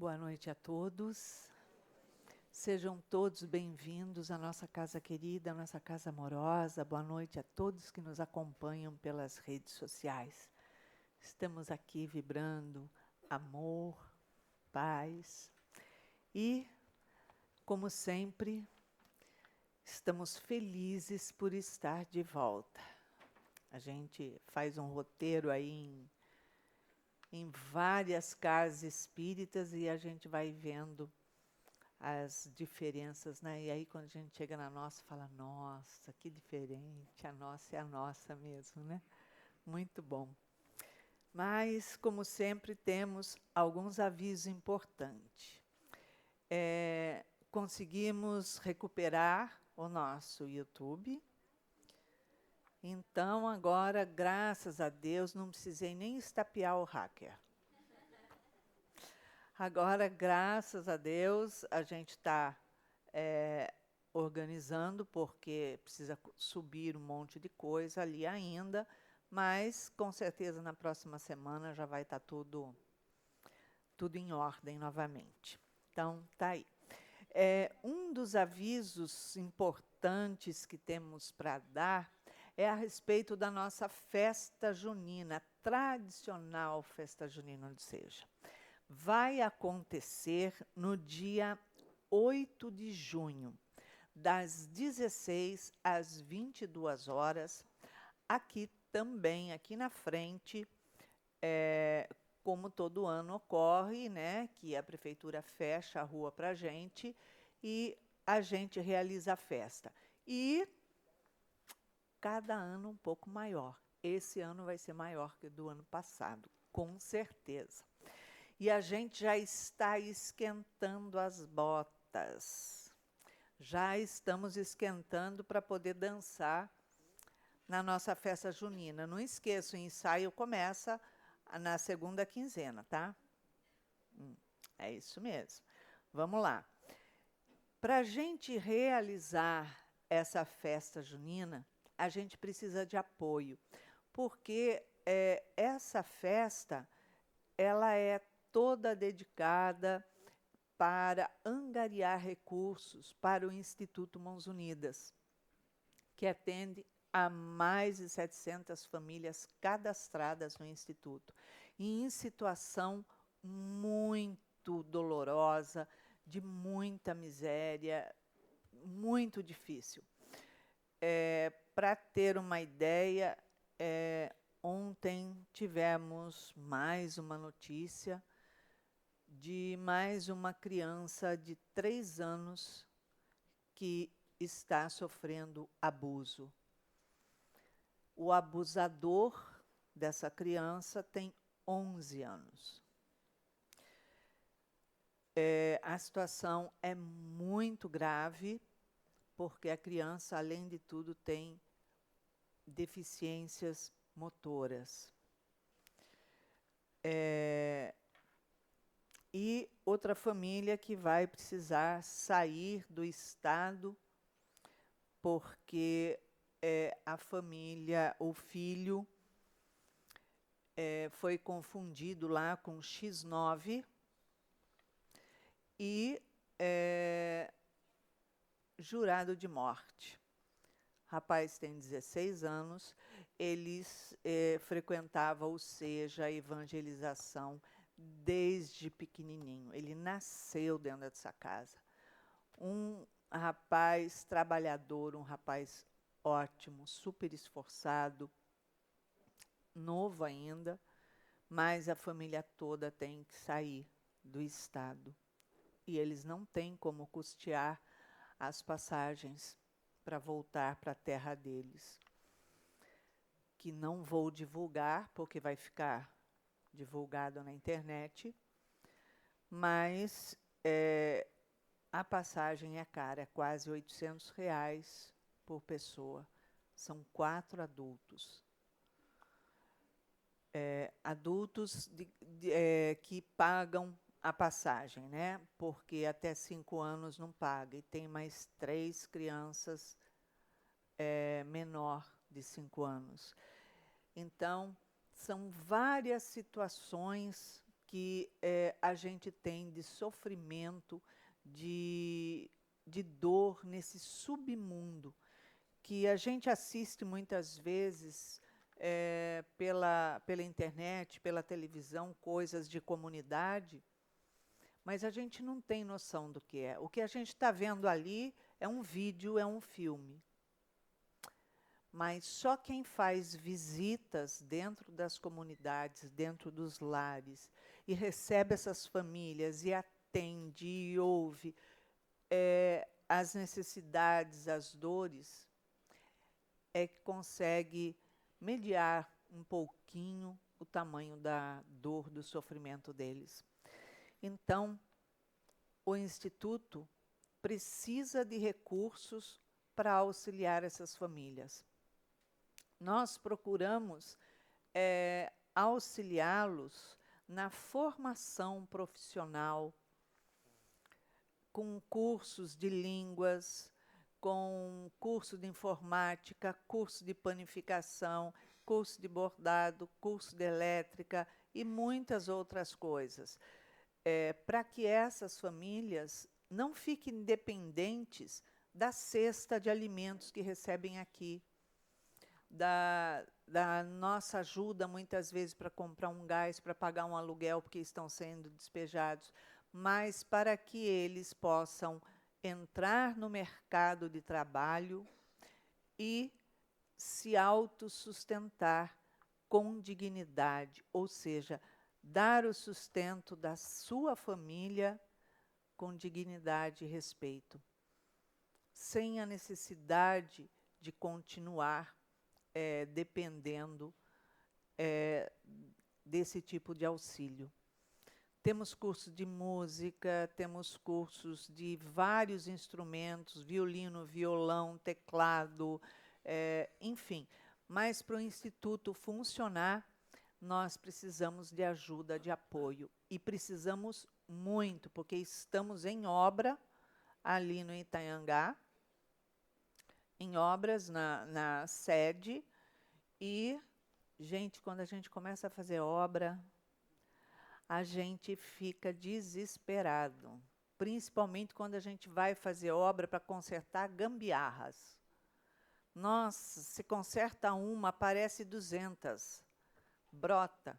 Boa noite a todos. Sejam todos bem-vindos à nossa casa querida, à nossa casa amorosa. Boa noite a todos que nos acompanham pelas redes sociais. Estamos aqui vibrando amor, paz e, como sempre, estamos felizes por estar de volta. A gente faz um roteiro aí em várias casas espíritas e a gente vai vendo as diferenças, né? E aí, quando a gente chega na nossa, fala, nossa, que diferente, a nossa é a nossa mesmo, né? Muito bom. Mas, como sempre, temos alguns avisos importantes. Conseguimos recuperar o nosso YouTube. Então, agora, graças a Deus, não precisei nem estapear o hacker. Agora, graças a Deus, a gente está organizando, porque precisa subir um monte de coisa ali ainda, mas, com certeza, na próxima semana já vai estar tudo em ordem novamente. Então, está aí. Um dos avisos importantes que temos para dar é a respeito da nossa festa junina, tradicional festa junina, onde seja. Vai acontecer no dia 8 de junho, das 16 às 22 horas, aqui também, aqui na frente, como todo ano ocorre, né, que a prefeitura fecha a rua para a gente e a gente realiza a festa. E cada ano um pouco maior. Esse ano vai ser maior que o do ano passado, com certeza. E a gente já está esquentando as botas. Já estamos esquentando para poder dançar na nossa festa junina. Não esqueça, o ensaio começa na segunda quinzena, tá? É isso mesmo. Vamos lá. Para a gente realizar essa festa junina, a gente precisa de apoio, porque essa festa ela é toda dedicada para angariar recursos para o Instituto Mãos Unidas, que atende a mais de 700 famílias cadastradas no Instituto, e em situação muito dolorosa, de muita miséria, muito difícil. Para ter uma ideia, ontem tivemos mais uma notícia de mais uma criança de 3 anos que está sofrendo abuso. O abusador dessa criança tem 11 anos. A situação é muito grave, porque a criança, além de tudo, tem deficiências motoras. E outra família que vai precisar sair do estado, porque a família, o filho, foi confundido lá com X9 e jurado de morte. O rapaz tem 16 anos, eles frequentavam, ou seja, a evangelização desde pequenininho. Ele nasceu dentro dessa casa. Um rapaz trabalhador, um rapaz ótimo, super esforçado, novo ainda, mas a família toda tem que sair do estado. E eles não têm como custear as passagens para voltar para a terra deles. Que não vou divulgar, porque vai ficar divulgado na internet, mas a passagem é cara, é quase R$ 800 por pessoa. São 4 adultos. Adultos que pagam a passagem, né? Porque até 5 anos não paga. E tem mais 3 crianças menor de 5 anos. Então, são várias situações que a gente tem de sofrimento, de dor nesse submundo, que a gente assiste muitas vezes pela internet, pela televisão, coisas de comunidade, mas a gente não tem noção do que é. O que a gente está vendo ali é um vídeo, é um filme. Mas só quem faz visitas dentro das comunidades, dentro dos lares, e recebe essas famílias, e atende, e ouve as necessidades, as dores, é que consegue mediar um pouquinho o tamanho da dor, do sofrimento deles. Então, o Instituto precisa de recursos para auxiliar essas famílias. Nós procuramos auxiliá-los na formação profissional, com cursos de línguas, com curso de informática, curso de panificação, curso de bordado, curso de elétrica e muitas outras coisas, para que essas famílias não fiquem dependentes da cesta de alimentos que recebem aqui, da nossa ajuda, muitas vezes, para comprar um gás, para pagar um aluguel, porque estão sendo despejados, mas para que eles possam entrar no mercado de trabalho e se autossustentar com dignidade, ou seja, dar o sustento da sua família com dignidade e respeito, sem a necessidade de continuar dependendo desse tipo de auxílio. Temos cursos de música, temos cursos de vários instrumentos, violino, violão, teclado, enfim. Mas para o Instituto funcionar, nós precisamos de ajuda, de apoio. E precisamos muito, porque estamos em obra ali no Itanhangá, em obras na sede, e, gente, quando a gente começa a fazer obra, a gente fica desesperado, principalmente quando a gente vai fazer obra para consertar gambiarras. Nossa, se conserta uma, aparece 200, brota.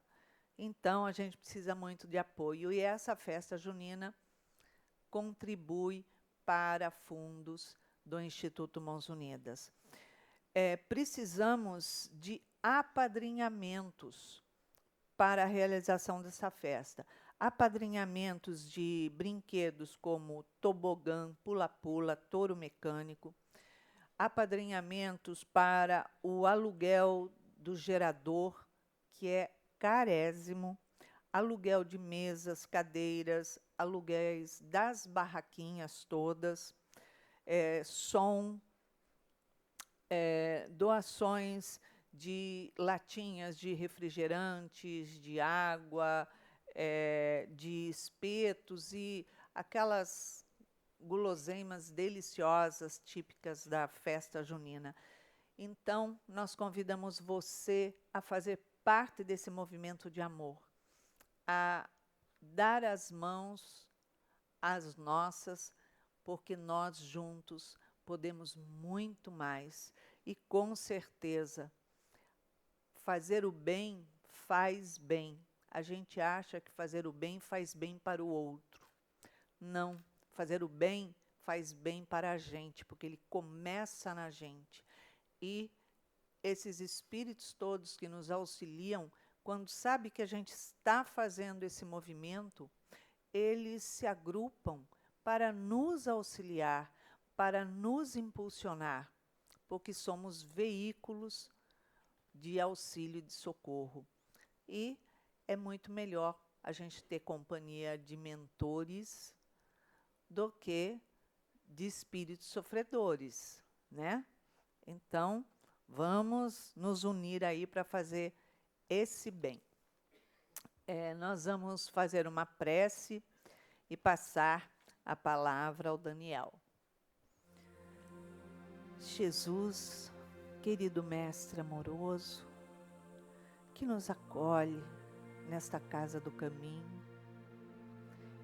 Então, a gente precisa muito de apoio, e essa festa junina contribui para fundos do Instituto Mãos Unidas. Precisamos de apadrinhamentos para a realização dessa festa. Apadrinhamentos de brinquedos como tobogã, pula-pula, touro mecânico. Apadrinhamentos para o aluguel do gerador, que é carésimo. Aluguel de mesas, cadeiras, aluguéis das barraquinhas todas, som, doações de latinhas de refrigerantes, de água, de espetos e aquelas guloseimas deliciosas típicas da festa junina. Então, nós convidamos você a fazer parte desse movimento de amor, a dar as mãos às nossas, porque nós juntos podemos muito mais. E, com certeza, fazer o bem faz bem. A gente acha que fazer o bem faz bem para o outro. Não, fazer o bem faz bem para a gente, porque ele começa na gente. E esses espíritos todos que nos auxiliam, quando sabem que a gente está fazendo esse movimento, eles se agrupam para nos auxiliar, para nos impulsionar, porque somos veículos de auxílio e de socorro. E é muito melhor a gente ter companhia de mentores do que de espíritos sofredores, né? Então, vamos nos unir aí para fazer esse bem. Nós vamos fazer uma prece e passar a palavra ao Daniel. Jesus, querido Mestre amoroso, que nos acolhe, nesta casa do caminho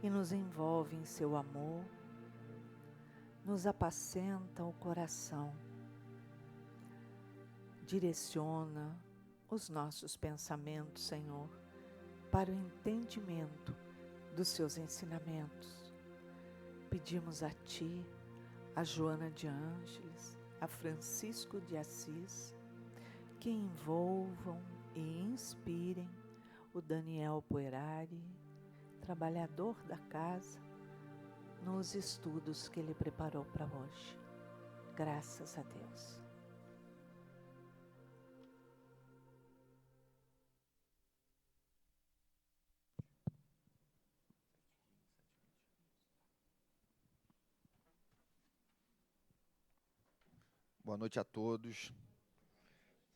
e nos envolve em seu amor, nos apacenta o coração, direciona os nossos pensamentos, Senhor, para o entendimento dos seus ensinamentos. Pedimos a Ti, a Joana de Ângeles, a Francisco de Assis, que envolvam e inspirem o Daniel Poerari, trabalhador da casa, nos estudos que ele preparou para hoje. Graças a Deus. Boa noite a todos.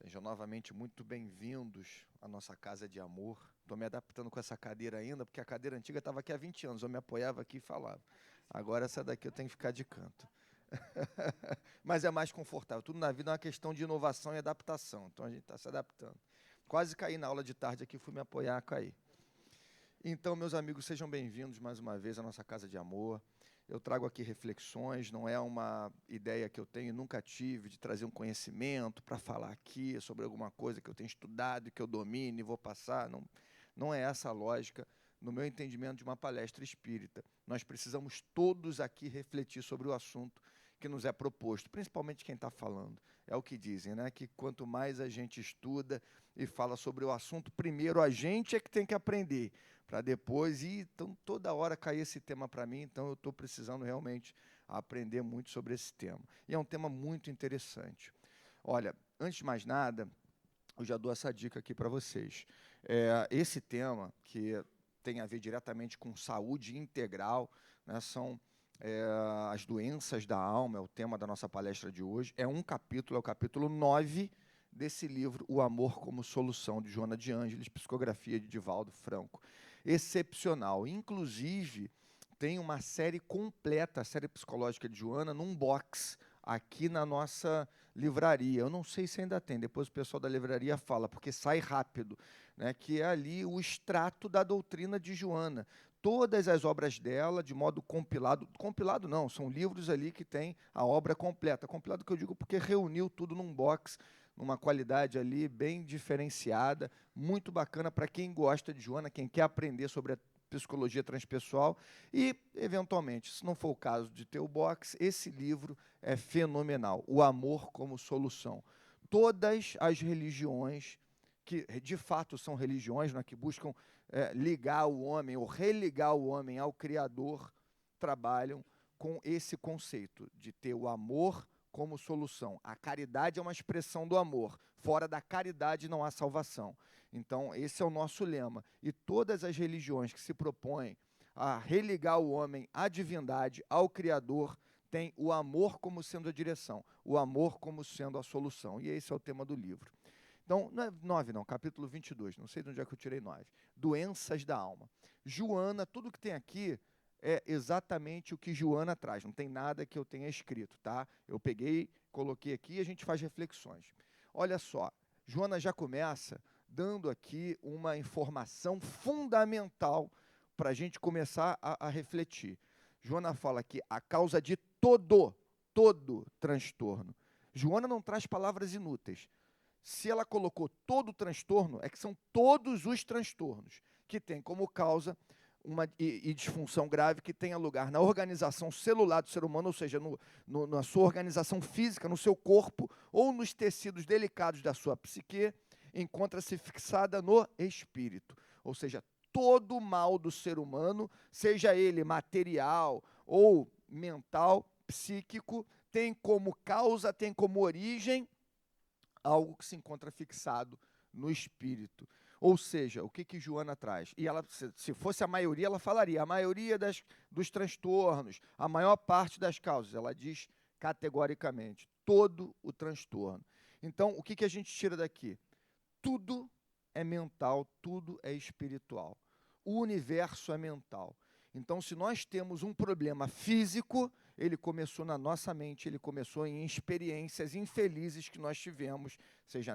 Sejam novamente muito bem-vindos à nossa casa de amor. Estou me adaptando com essa cadeira ainda, porque a cadeira antiga estava aqui há 20 anos. Eu me apoiava aqui e falava. Agora essa daqui eu tenho que ficar de canto. Mas é mais confortável. Tudo na vida é uma questão de inovação e adaptação. Então a gente está se adaptando. Quase caí na aula de tarde aqui, fui me apoiar, caí. Então, meus amigos, sejam bem-vindos mais uma vez à nossa casa de amor. Eu trago aqui reflexões, não é uma ideia que eu tenho, nunca tive, de trazer um conhecimento para falar aqui sobre alguma coisa que eu tenho estudado, que eu domine e vou passar. Não é essa a lógica, no meu entendimento, de uma palestra espírita. Nós precisamos todos aqui refletir sobre o assunto que nos é proposto, principalmente quem está falando. É o que dizem, né? Que quanto mais a gente estuda e fala sobre o assunto, primeiro a gente é que tem que aprender, para depois, então toda hora cair esse tema para mim, então eu estou precisando realmente aprender muito sobre esse tema. E é um tema muito interessante. Olha, antes de mais nada, eu já dou essa dica aqui para vocês. Esse tema, que tem a ver diretamente com saúde integral, né, são as doenças da alma, é o tema da nossa palestra de hoje, é um capítulo, é o capítulo 9 desse livro, O Amor como Solução, de Joana de Ângeles, psicografia de Divaldo Franco. Excepcional. Inclusive, tem uma série completa, a série psicológica de Joana, num box aqui na nossa livraria. Eu não sei se ainda tem, depois o pessoal da livraria fala, porque sai rápido, né, que é ali o extrato da doutrina de Joana. Todas as obras dela, de modo compilado, compilado não, são livros ali que tem a obra completa. Compilado que eu digo porque reuniu tudo num box, numa qualidade ali bem diferenciada, muito bacana para quem gosta de Joana, quem quer aprender sobre a psicologia transpessoal e, eventualmente, se não for o caso de ter o box, esse livro é fenomenal, O Amor como Solução. Todas as religiões, que de fato são religiões, né, que buscam ligar o homem ou religar o homem ao Criador, trabalham com esse conceito de ter o amor como solução. A caridade é uma expressão do amor. Fora da caridade não há salvação. Então, esse é o nosso lema. E todas as religiões que se propõem a religar o homem à divindade, ao Criador, têm o amor como sendo a direção, o amor como sendo a solução. E esse é o tema do livro. Então, não é 9 não, capítulo 22, não sei de onde é que eu tirei 9. Doenças da alma. Joana, tudo que tem aqui é exatamente o que Joana traz, não tem nada que eu tenha escrito, tá? Eu peguei, coloquei aqui e a gente faz reflexões. Olha só, Joana já começa dando aqui uma informação fundamental para a gente começar a refletir. Joana fala que a causa de todo transtorno. Joana não traz palavras inúteis. Se ela colocou todo transtorno, é que são todos os transtornos que têm como causa uma disfunção grave que tenha lugar na organização celular do ser humano, ou seja, na sua organização física, no seu corpo, ou nos tecidos delicados da sua psique, encontra-se fixada no espírito. Ou seja, todo mal do ser humano, seja ele material ou mental, psíquico, tem como causa, tem como origem algo que se encontra fixado no espírito. Ou seja, o que Joana traz? E ela, se fosse a maioria, ela falaria, a maioria dos transtornos, a maior parte das causas, ela diz categoricamente, todo o transtorno. Então, o que a gente tira daqui? Tudo é mental, tudo é espiritual. O universo é mental. Então, se nós temos um problema físico, ele começou na nossa mente, ele começou em experiências infelizes que nós tivemos, seja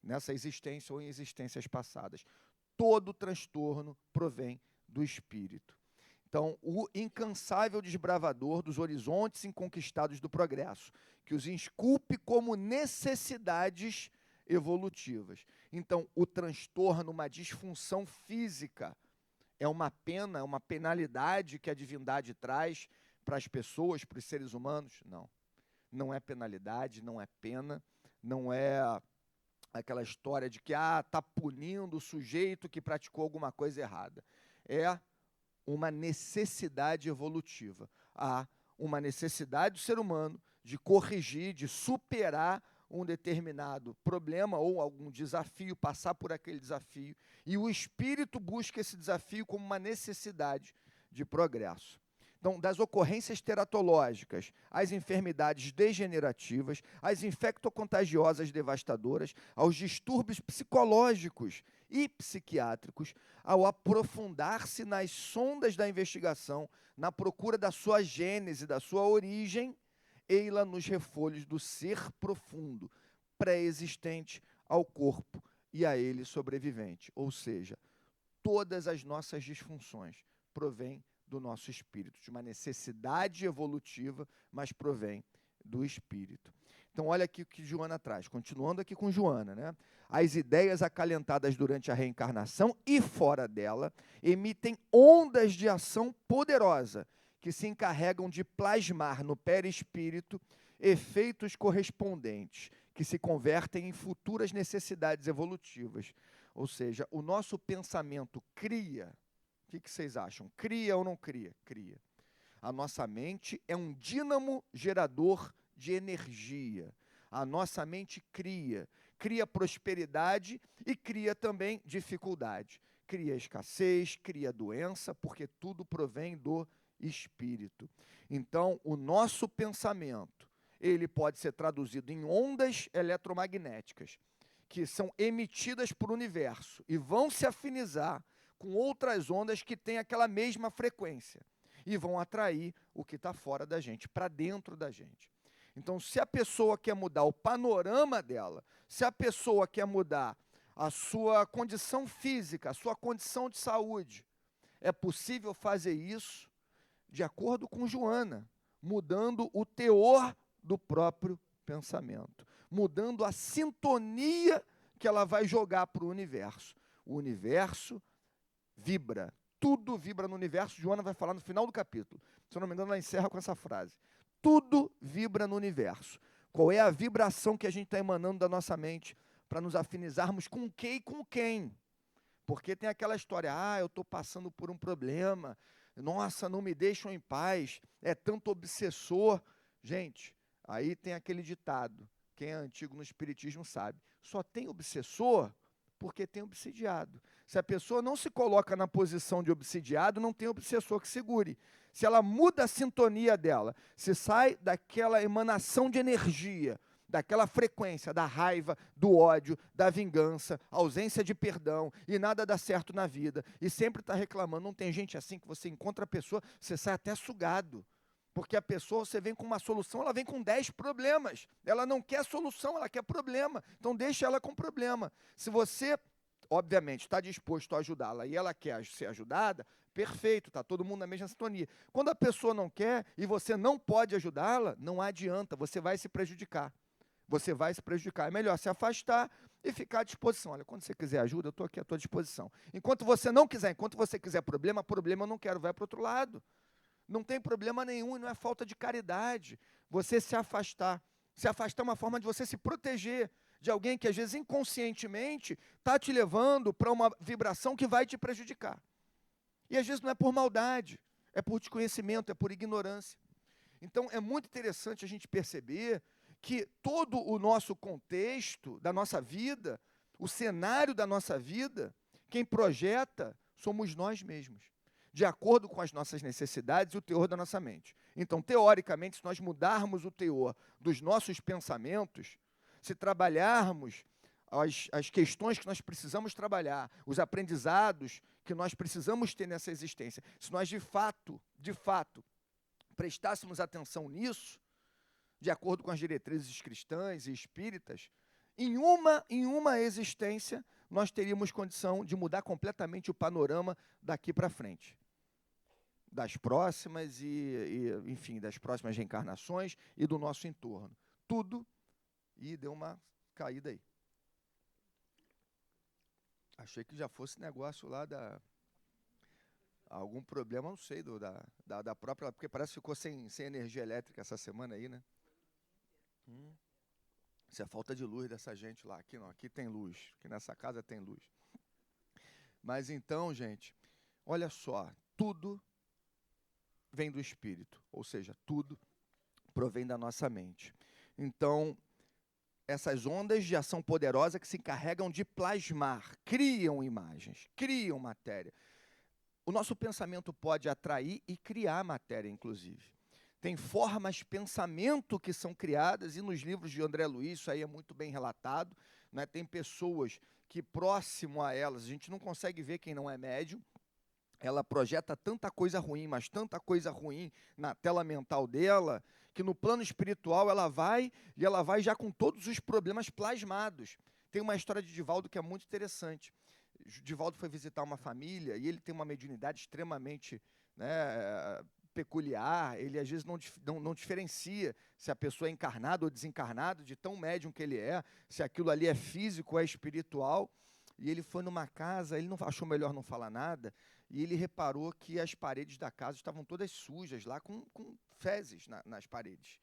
nessa existência ou em existências passadas. Todo transtorno provém do espírito. Então, o incansável desbravador dos horizontes inconquistados do progresso, que os esculpe como necessidades evolutivas. Então, o transtorno, uma disfunção física, é uma pena, uma penalidade que a divindade traz para as pessoas, para os seres humanos? Não. Não é penalidade, não é pena, não é aquela história de que está punindo o sujeito que praticou alguma coisa errada. É uma necessidade evolutiva. Há uma necessidade do ser humano de corrigir, de superar um determinado problema ou algum desafio, passar por aquele desafio, e o espírito busca esse desafio como uma necessidade de progresso. Então, das ocorrências teratológicas, às enfermidades degenerativas, às infectocontagiosas devastadoras, aos distúrbios psicológicos e psiquiátricos, ao aprofundar-se nas sondas da investigação, na procura da sua gênese, da sua origem, ei-la nos refolhos do ser profundo, pré-existente ao corpo e a ele sobrevivente. Ou seja, todas as nossas disfunções provêm do nosso espírito, de uma necessidade evolutiva, mas provém do espírito. Então, olha aqui o que Joana traz, continuando aqui com Joana, né? As ideias acalentadas durante a reencarnação e fora dela emitem ondas de ação poderosa, que se encarregam de plasmar no perispírito efeitos correspondentes, que se convertem em futuras necessidades evolutivas. Ou seja, o nosso pensamento cria. O que vocês acham? Cria ou não cria? Cria. A nossa mente é um dínamo gerador de energia. A nossa mente cria prosperidade e cria também dificuldade. Cria escassez, cria doença, porque tudo provém do espírito. Então, o nosso pensamento, ele pode ser traduzido em ondas eletromagnéticas, que são emitidas por universo e vão se afinizar com outras ondas que têm aquela mesma frequência e vão atrair o que está fora da gente, para dentro da gente. Então, se a pessoa quer mudar o panorama dela, se a pessoa quer mudar a sua condição física, a sua condição de saúde, é possível fazer isso de acordo com Joana, mudando o teor do próprio pensamento, mudando a sintonia que ela vai jogar para o universo. O universo vibra, tudo vibra no universo. Joana vai falar no final do capítulo. Se eu não me engano, ela encerra com essa frase. Tudo vibra no universo. Qual é a vibração que a gente está emanando da nossa mente para nos afinizarmos com o que e com quem? Porque tem aquela história, eu estou passando por um problema, nossa, não me deixam em paz, é tanto obsessor. Gente, aí tem aquele ditado, quem é antigo no espiritismo sabe, só tem obsessor porque tem obsidiado. Se a pessoa não se coloca na posição de obsidiado, não tem obsessor que segure. Se ela muda a sintonia dela, se sai daquela emanação de energia, daquela frequência da raiva, do ódio, da vingança, ausência de perdão, e nada dá certo na vida, e sempre está reclamando, não tem gente assim que você encontra a pessoa, você sai até sugado. Porque a pessoa, você vem com uma solução, ela vem com 10 problemas. Ela não quer solução, ela quer problema. Então, deixa ela com problema. Se você, obviamente, está disposto a ajudá-la e ela quer ser ajudada, perfeito, está todo mundo na mesma sintonia. Quando a pessoa não quer e você não pode ajudá-la, não adianta, você vai se prejudicar. Você vai se prejudicar. É melhor se afastar e ficar à disposição. Olha, quando você quiser ajuda, eu estou aqui à tua disposição. Enquanto você não quiser, enquanto você quiser problema eu não quero, vai para o outro lado. Não tem problema nenhum, e não é falta de caridade. Você se afastar. Se afastar é uma forma de você se proteger de alguém que, às vezes, inconscientemente, está te levando para uma vibração que vai te prejudicar. E, às vezes, não é por maldade, é por desconhecimento, é por ignorância. Então, é muito interessante a gente perceber que todo o nosso contexto da nossa vida, o cenário da nossa vida, quem projeta somos nós mesmos, de acordo com as nossas necessidades e o teor da nossa mente. Então, teoricamente, se nós mudarmos o teor dos nossos pensamentos, se trabalharmos as questões que nós precisamos trabalhar, os aprendizados que nós precisamos ter nessa existência, se nós de fato, prestássemos atenção nisso, de acordo com as diretrizes cristãs e espíritas, Em uma existência, nós teríamos condição de mudar completamente o panorama daqui para frente. Das próximas enfim, das próximas reencarnações e do nosso entorno. Tudo, e deu uma caída aí. Achei que já fosse negócio lá algum problema, não sei, da própria, porque parece que ficou sem energia elétrica essa semana aí, né? Isso é falta de luz dessa gente lá. Aqui não, aqui tem luz, aqui nessa casa tem luz. Mas então, gente, olha só, tudo vem do Espírito, ou seja, tudo provém da nossa mente. Então, essas ondas de ação poderosa que se encarregam de plasmar, criam imagens, criam matéria. O nosso pensamento pode atrair e criar matéria, inclusive. Tem formas pensamento que são criadas, e nos livros de André Luiz, isso aí é muito bem relatado, né? Tem pessoas que, próximo a elas, a gente não consegue ver quem não é médium, ela projeta tanta coisa ruim, mas tanta coisa ruim na tela mental dela, que no plano espiritual ela vai já com todos os problemas plasmados. Tem uma história de Divaldo que é muito interessante. Divaldo foi visitar uma família e ele tem uma mediunidade extremamente, né, peculiar. Ele às vezes não diferencia se a pessoa é encarnada ou desencarnada, de tão médium que ele é, se aquilo ali é físico ou é espiritual. E ele foi numa casa, ele não achou melhor não falar nada, e ele reparou que as paredes da casa estavam todas sujas, lá com fezes nas paredes.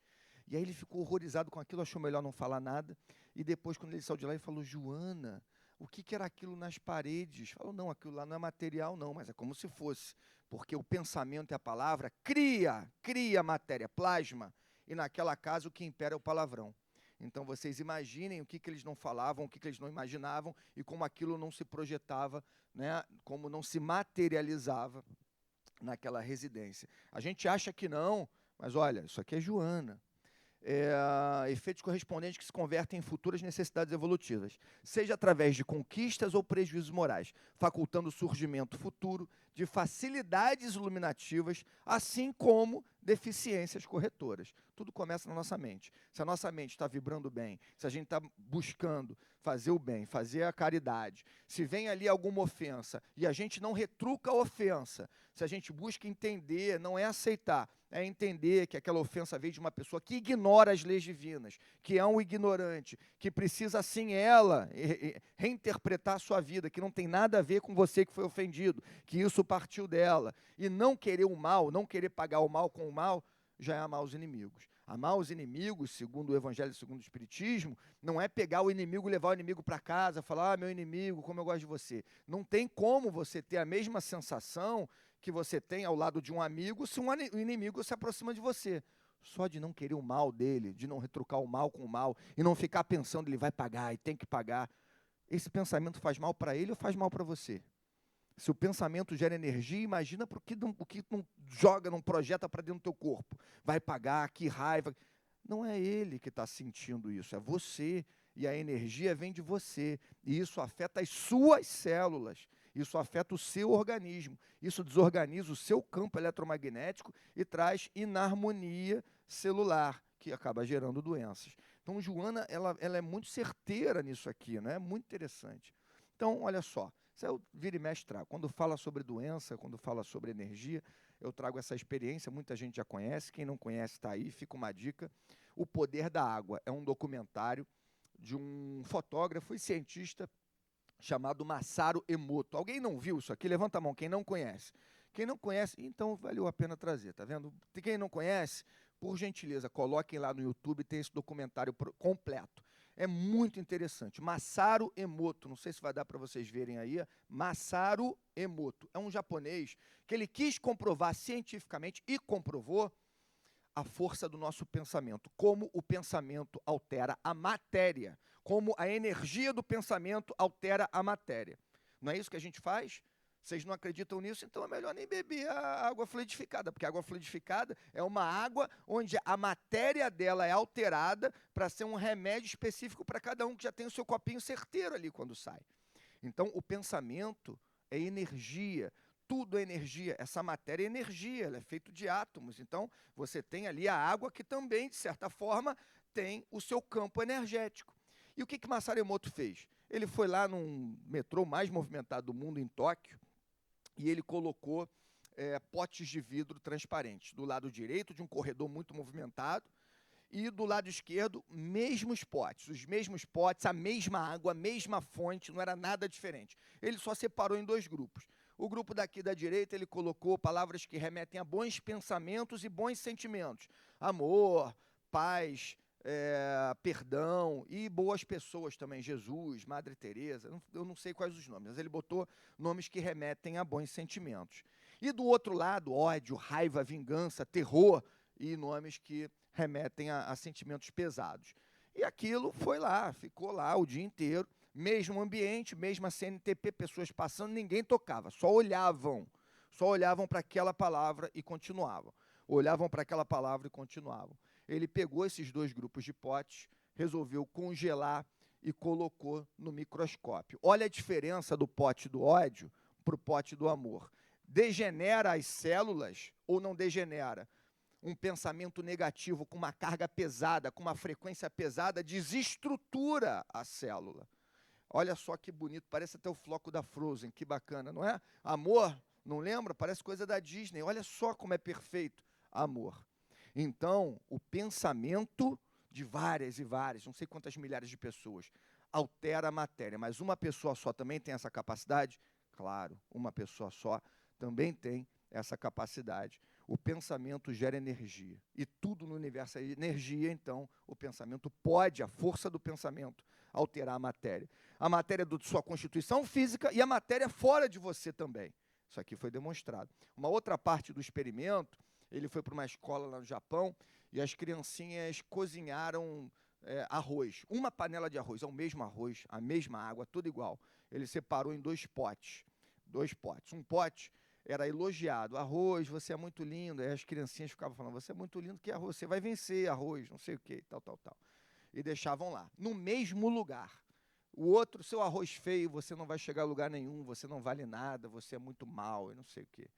E aí ele ficou horrorizado com aquilo, achou melhor não falar nada. E depois, quando ele saiu de lá, ele falou: Joana, o que era aquilo nas paredes? Falou: não, aquilo lá não é material não, mas é como se fosse. Porque o pensamento e a palavra cria matéria, plasma. E naquela casa o que impera é o palavrão. Então vocês imaginem o que eles não falavam, o que eles não imaginavam e como aquilo não se projetava, né, como não se materializava naquela residência. A gente acha que não, mas olha, isso aqui é Joana. Efeitos correspondentes que se convertem em futuras necessidades evolutivas, seja através de conquistas ou prejuízos morais, facultando o surgimento futuro de facilidades iluminativas, assim como deficiências corretoras. Tudo começa na nossa mente. Se a nossa mente está vibrando bem, se a gente está buscando fazer o bem, fazer a caridade, se vem ali alguma ofensa e a gente não retruca a ofensa, se a gente busca entender, não é aceitar, é entender que aquela ofensa veio de uma pessoa que ignora as leis divinas, que é um ignorante, que precisa, assim, ela reinterpretar a sua vida, que não tem nada a ver com você que foi ofendido, que isso partiu dela. E não querer o mal, não querer pagar o mal com o mal, já é amar os inimigos. Amar os inimigos, segundo o Evangelho, segundo o Espiritismo, não é pegar o inimigo e levar o inimigo para casa, falar: meu inimigo, como eu gosto de você. Não tem como você ter a mesma sensação que você tem ao lado de um amigo se um inimigo se aproxima de você. Só de não querer o mal dele, de não retrucar o mal com o mal, e não ficar pensando, ele vai pagar e tem que pagar. Esse pensamento faz mal para ele ou faz mal para você? Se o pensamento gera energia, imagina o que não joga, não projeta para dentro do teu corpo. Vai pagar, que raiva. Não é ele que está sentindo isso, é você. E a energia vem de você. E isso afeta as suas células. Isso afeta o seu organismo. Isso desorganiza o seu campo eletromagnético e traz inarmonia celular, que acaba gerando doenças. Então, Joana, ela é muito certeira nisso aqui, né? É muito interessante. Então, olha só. Isso eu vira e mexe trago. Quando fala sobre doença, quando fala sobre energia, eu trago essa experiência, muita gente já conhece, quem não conhece está aí, fica uma dica. O Poder da Água é um documentário de um fotógrafo e cientista chamado Masaru Emoto. Alguém não viu isso aqui? Levanta a mão, quem não conhece. Quem não conhece, então valeu a pena trazer, tá vendo? Quem não conhece, por gentileza, coloquem lá no YouTube, tem esse documentário completo. É muito interessante. Masaru Emoto, não sei se vai dar para vocês verem aí. Masaru Emoto é um japonês que ele quis comprovar cientificamente e comprovou a força do nosso pensamento, como o pensamento altera a matéria, como a energia do pensamento altera a matéria. Não é isso que a gente faz? Vocês não acreditam nisso, então é melhor nem beber a água fluidificada, porque a água fluidificada é uma água onde a matéria dela é alterada para ser um remédio específico para cada um, que já tem o seu copinho certeiro ali quando sai. Então, o pensamento é energia, tudo é energia, essa matéria é energia, ela é feita de átomos. Então, você tem ali a água que também, de certa forma, tem o seu campo energético. E o que Masaru Emoto fez? Ele foi lá num metrô mais movimentado do mundo, em Tóquio, e ele colocou potes de vidro transparentes. Do lado direito de um corredor muito movimentado, e do lado esquerdo, mesmos potes. Os mesmos potes, a mesma água, a mesma fonte, não era nada diferente. Ele só separou em 2 grupos. O grupo daqui da direita, ele colocou palavras que remetem a bons pensamentos e bons sentimentos. Amor, paz, perdão e boas pessoas também. Jesus, Madre Teresa, eu não sei quais os nomes, mas ele botou nomes que remetem a bons sentimentos. E do outro lado, ódio, raiva, vingança, terror e nomes que remetem a sentimentos pesados. E aquilo foi lá, ficou lá o dia inteiro, mesmo ambiente, mesma CNTP, pessoas passando, ninguém tocava, só olhavam para aquela palavra e continuavam. Olhavam para aquela palavra e continuavam. Ele pegou esses 2 grupos de potes, resolveu congelar e colocou no microscópio. Olha a diferença do pote do ódio para o pote do amor. Degenera as células ou não degenera? Um pensamento negativo com uma carga pesada, com uma frequência pesada, desestrutura a célula. Olha só que bonito, parece até o floco da Frozen, que bacana, não é? Amor, não lembra? Parece coisa da Disney. Olha só como é perfeito amor. Então, o pensamento de várias e várias, não sei quantas milhares de pessoas, altera a matéria, mas uma pessoa só também tem essa capacidade? Claro, uma pessoa só também tem essa capacidade. O pensamento gera energia. E tudo no universo é energia, então o pensamento pode, a força do pensamento, alterar a matéria. A matéria da sua constituição física e a matéria fora de você também. Isso aqui foi demonstrado. Uma outra parte do experimento, ele foi para uma escola lá no Japão e as criancinhas cozinharam arroz. Uma panela de arroz, é o mesmo arroz, a mesma água, tudo igual. Ele separou em 2 potes. 2 potes. Um pote era elogiado. Arroz, você é muito lindo. Aí as criancinhas ficavam falando, você é muito lindo, que arroz, você vai vencer, arroz, não sei o quê, tal. E deixavam lá, no mesmo lugar. O outro, seu arroz feio, você não vai chegar a lugar nenhum, você não vale nada, você é muito mal, e não sei o quê.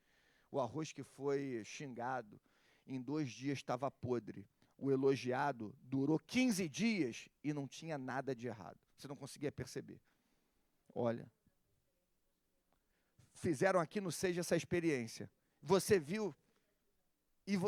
O arroz que foi xingado, em 2 dias estava podre. O elogiado durou 15 dias e não tinha nada de errado. Você não conseguia perceber. Olha. Fizeram aqui no Seja essa experiência. Você viu?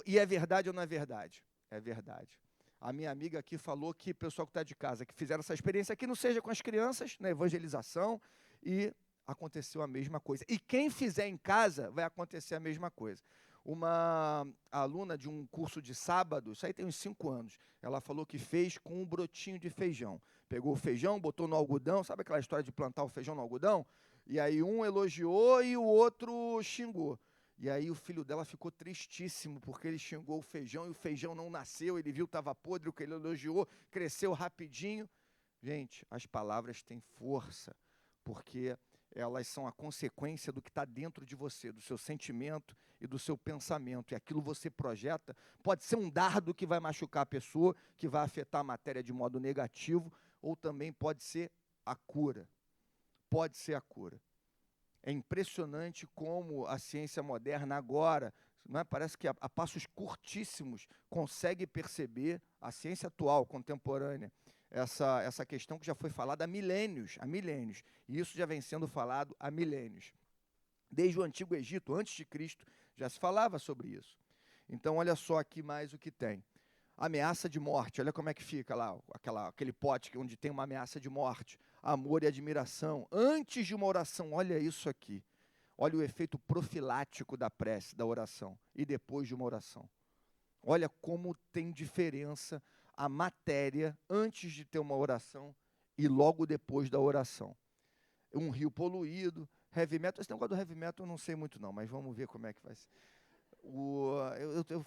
E é verdade ou não é verdade? É verdade. A minha amiga aqui falou que o pessoal que está de casa, que fizeram essa experiência aqui no Seja com as crianças, na evangelização, e aconteceu a mesma coisa. E quem fizer em casa, vai acontecer a mesma coisa. Uma aluna de um curso de sábado, isso aí tem uns 5 anos, ela falou que fez com um brotinho de feijão. Pegou o feijão, botou no algodão, sabe aquela história de plantar o feijão no algodão? E aí um elogiou e o outro xingou. E aí o filho dela ficou tristíssimo, porque ele xingou o feijão e o feijão não nasceu, ele viu que estava podre, o que ele elogiou cresceu rapidinho. Gente, as palavras têm força, porque elas são a consequência do que está dentro de você, do seu sentimento e do seu pensamento. E aquilo você projeta, pode ser um dardo que vai machucar a pessoa, que vai afetar a matéria de modo negativo, ou também pode ser a cura. Pode ser a cura. É impressionante como a ciência moderna agora, não é? Parece que a passos curtíssimos consegue perceber, a ciência atual, contemporânea, essa questão que já foi falada há milênios, e isso já vem sendo falado há milênios. Desde o Antigo Egito, antes de Cristo, já se falava sobre isso. Então, olha só aqui mais o que tem. Ameaça de morte, olha como é que fica lá, aquele pote onde tem uma ameaça de morte. Amor e admiração, antes de uma oração, olha isso aqui. Olha o efeito profilático da prece, da oração, e depois de uma oração. Olha como tem diferença a matéria antes de ter uma oração e logo depois da oração. Um rio poluído, heavy metal, esse negócio do heavy metal eu não sei muito não, mas vamos ver como é que vai ser. Eu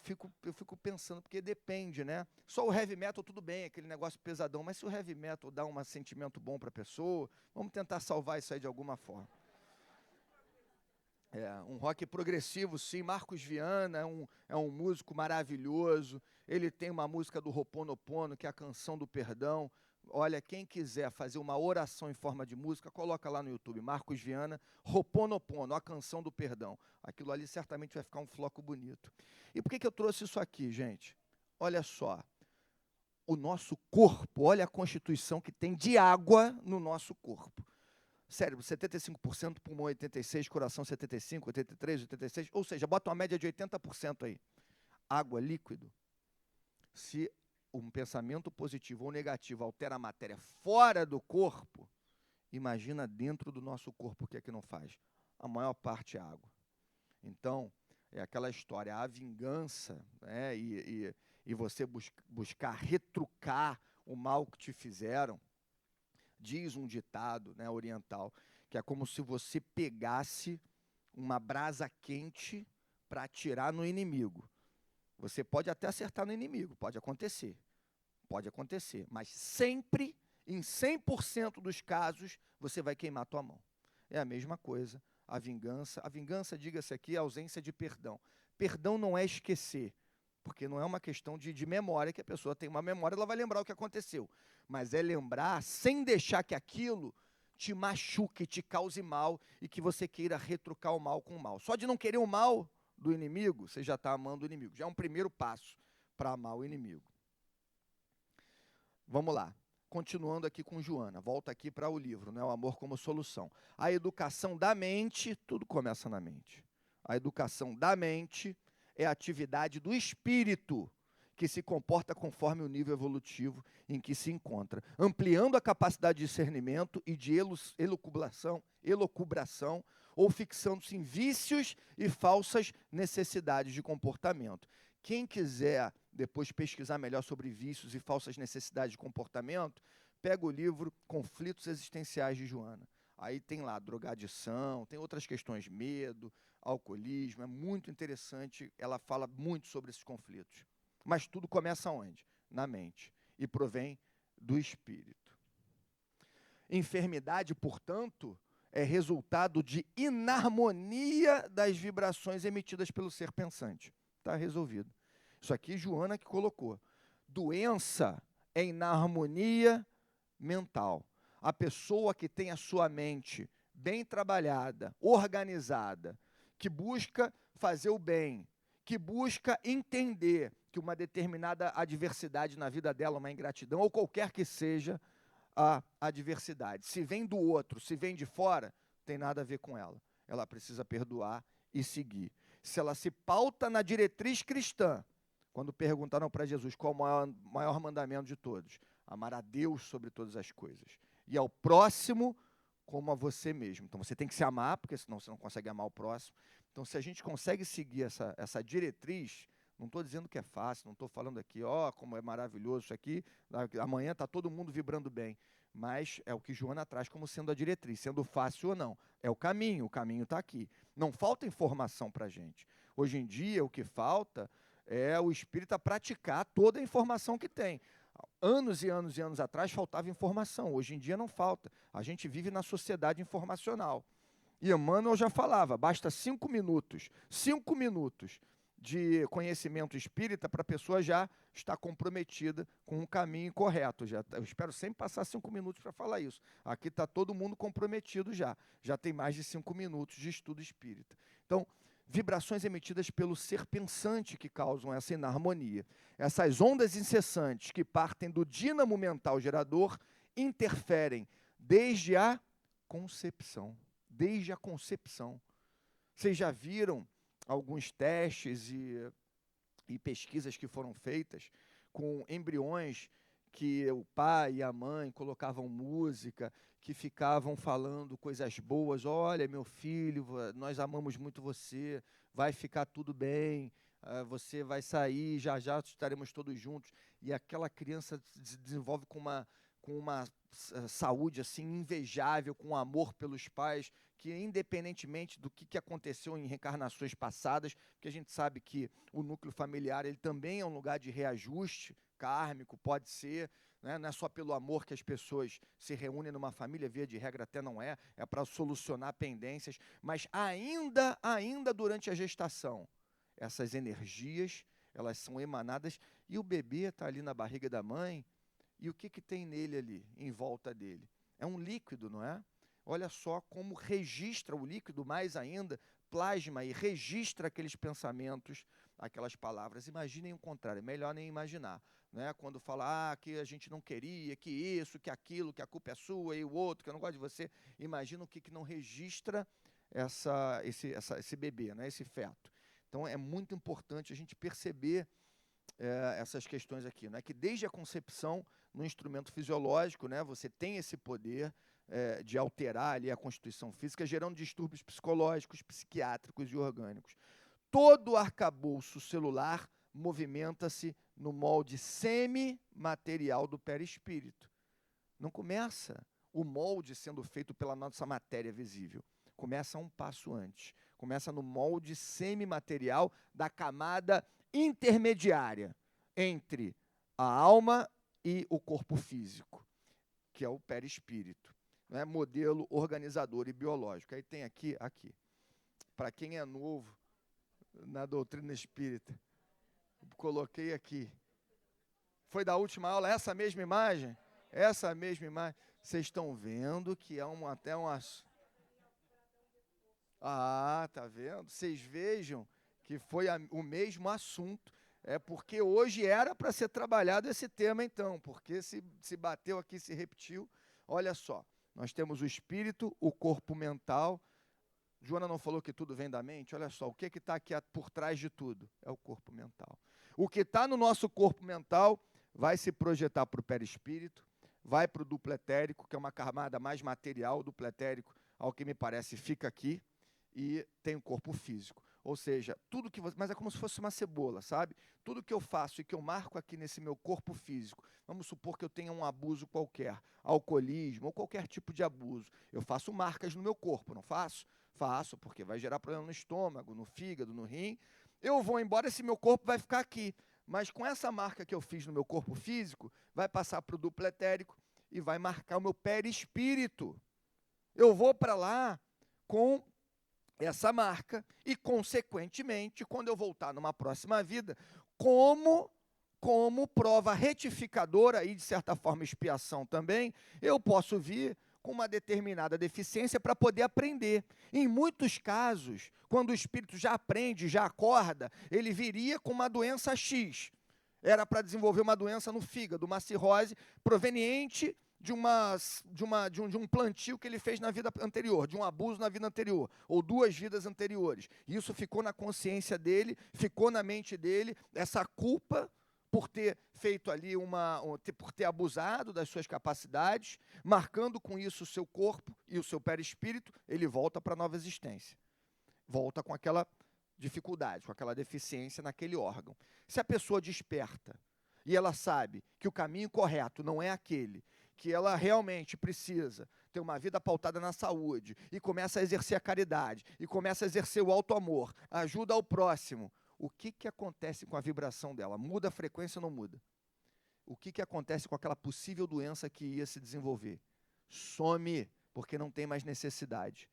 fico pensando, porque depende, né? Só o heavy metal tudo bem, aquele negócio pesadão, mas se o heavy metal dá um sentimento bom para a pessoa, vamos tentar salvar isso aí de alguma forma. Um rock progressivo, sim. Marcos Viana é um músico maravilhoso, ele tem uma música do Ho'oponopono, que é a canção do perdão. Olha, quem quiser fazer uma oração em forma de música, coloca lá no YouTube, Marcos Viana, Ho'oponopono, a canção do perdão. Aquilo ali certamente vai ficar um floco bonito. E por que eu trouxe isso aqui, gente? Olha só, o nosso corpo, olha a constituição que tem de água no nosso corpo. Cérebro 75%, pulmão 86%, coração 75%, 83%, 86%, ou seja, bota uma média de 80% aí. Água, líquido. Se um pensamento positivo ou negativo altera a matéria fora do corpo, imagina dentro do nosso corpo o que é que não faz. A maior parte é água. Então, é aquela história, a vingança, né, e você buscar retrucar o mal que te fizeram. Diz um ditado, né, oriental, que é como se você pegasse uma brasa quente para atirar no inimigo. Você pode até acertar no inimigo, pode acontecer, mas sempre, em 100% dos casos, você vai queimar a tua mão. É a mesma coisa, a vingança, diga-se aqui, a ausência de perdão. Perdão não é esquecer, porque não é uma questão de memória, que a pessoa tem uma memória, ela vai lembrar o que aconteceu. Mas é lembrar sem deixar que aquilo te machuque, te cause mal e que você queira retrucar o mal com o mal. Só de não querer o mal do inimigo, você já está amando o inimigo. Já é um primeiro passo para amar o inimigo. Vamos lá. Continuando aqui com Joana. Volta aqui para o livro, né? O amor como solução. A educação da mente, tudo começa na mente. A educação da mente é a atividade do espírito que se comporta conforme o nível evolutivo em que se encontra, ampliando a capacidade de discernimento e de elucubração, ou fixando-se em vícios e falsas necessidades de comportamento. Quem quiser depois pesquisar melhor sobre vícios e falsas necessidades de comportamento, pega o livro Conflitos Existenciais de Joana. Aí tem lá drogadição, tem outras questões, medo, alcoolismo, é muito interessante, ela fala muito sobre esses conflitos. Mas tudo começa onde? Na mente, e provém do espírito. Enfermidade, portanto, é resultado de inarmonia das vibrações emitidas pelo ser pensante. Está resolvido. Isso aqui Joana que colocou. Doença é inarmonia mental. A pessoa que tem a sua mente bem trabalhada, organizada, que busca fazer o bem, que busca entender que uma determinada adversidade na vida dela, uma ingratidão, ou qualquer que seja a adversidade, se vem do outro, se vem de fora, tem nada a ver com ela. Ela precisa perdoar e seguir. Se ela se pauta na diretriz cristã, quando perguntaram para Jesus qual o maior mandamento de todos, amar a Deus sobre todas as coisas, e ao próximo como a você mesmo. Então você tem que se amar, porque senão você não consegue amar o próximo. Então se a gente consegue seguir essa diretriz, não estou dizendo que é fácil, não estou falando aqui, como é maravilhoso isso aqui, amanhã está todo mundo vibrando bem. Mas é o que Joana traz como sendo a diretriz, sendo fácil ou não. É o caminho está aqui. Não falta informação para a gente. Hoje em dia, o que falta é o espírita praticar toda a informação que tem. Anos e anos e anos atrás faltava informação, hoje em dia não falta. A gente vive na sociedade informacional. E Emmanuel já falava, basta 5 minutos de conhecimento espírita para a pessoa já estar comprometida com um caminho correto. Eu espero sempre passar 5 minutos para falar isso. Aqui está todo mundo comprometido já tem mais de 5 minutos de estudo espírita. Então, vibrações emitidas pelo ser pensante que causam essa inarmonia. Essas ondas incessantes que partem do dínamo mental gerador interferem desde a concepção. Desde a concepção. Vocês já viram alguns testes e pesquisas que foram feitas com embriões que o pai e a mãe colocavam música, que ficavam falando coisas boas. Olha, meu filho, nós amamos muito você, vai ficar tudo bem, você vai sair, já já estaremos todos juntos. E aquela criança se desenvolve com uma saúde assim invejável, com amor pelos pais, que independentemente do que aconteceu em reencarnações passadas, porque a gente sabe que o núcleo familiar ele também é um lugar de reajuste kármico, pode ser, né? Não é só pelo amor que as pessoas se reúnem numa família, via de regra até não é para solucionar pendências, mas ainda durante a gestação, essas energias, elas são emanadas, e o bebê está ali na barriga da mãe, e o que tem nele ali, em volta dele? É um líquido, não é? Olha só como registra o líquido, mais ainda, plasma e registra aqueles pensamentos, aquelas palavras. Imaginem o contrário, melhor nem imaginar. né? Quando fala, que a gente não queria, que isso, que aquilo, que a culpa é sua, e o outro, que eu não gosto de você. Imagina o que não registra esse bebê, né? Esse feto. Então, é muito importante a gente perceber essas questões aqui, né? Que desde a concepção, no instrumento fisiológico, né, você tem esse poder de alterar ali a constituição física, gerando distúrbios psicológicos, psiquiátricos e orgânicos. Todo o arcabouço celular movimenta-se no molde semimaterial do perispírito. Não começa o molde sendo feito pela nossa matéria visível. Começa um passo antes. Começa no molde semimaterial da camada intermediária entre a alma e o corpo físico, que é o perispírito, né? Modelo organizador e biológico. Aí tem aqui. Para quem é novo na doutrina espírita, coloquei aqui. Foi da última aula essa mesma imagem? Essa mesma imagem. Vocês estão vendo que é até umas... tá vendo? Vocês vejam que foi o mesmo assunto. É porque hoje era para ser trabalhado esse tema, então, porque se bateu aqui, se repetiu. Olha só, nós temos o espírito, o corpo mental. Joana não falou que tudo vem da mente? Olha só, o que está aqui por trás de tudo? É o corpo mental. O que está no nosso corpo mental vai se projetar para o perispírito, vai para o duplo etérico, que é uma camada mais material. O duplo etérico, ao que me parece, fica aqui, e tem o corpo físico. Ou seja, tudo que mas é como se fosse uma cebola, sabe? Tudo que eu faço e que eu marco aqui nesse meu corpo físico, vamos supor que eu tenha um abuso qualquer, alcoolismo ou qualquer tipo de abuso. Eu faço marcas no meu corpo, não faço? Faço, porque vai gerar problema no estômago, no fígado, no rim. Eu vou embora, esse meu corpo vai ficar aqui. Mas com essa marca que eu fiz no meu corpo físico, vai passar para o duplo etérico e vai marcar o meu perispírito. Eu vou para lá com essa marca e, consequentemente, quando eu voltar numa próxima vida, como prova retificadora e, de certa forma, expiação também, eu posso vir com uma determinada deficiência para poder aprender. Em muitos casos, quando o espírito já aprende, já acorda, ele viria com uma doença X. Era para desenvolver uma doença no fígado, uma cirrose proveniente de um plantio que ele fez na vida anterior, de um abuso na vida anterior, ou 2 vidas anteriores. Isso ficou na consciência dele, ficou na mente dele, essa culpa por ter feito ali por ter abusado das suas capacidades, marcando com isso o seu corpo e o seu perispírito. Ele volta para a nova existência. Volta com aquela dificuldade, com aquela deficiência naquele órgão. Se a pessoa desperta e ela sabe que o caminho correto não é aquele, que ela realmente precisa ter uma vida pautada na saúde, e começa a exercer a caridade, e começa a exercer o auto-amor, ajuda ao próximo, o que acontece com a vibração dela? Muda a frequência ou não muda? O que acontece com aquela possível doença que ia se desenvolver? Some, porque não tem mais necessidade.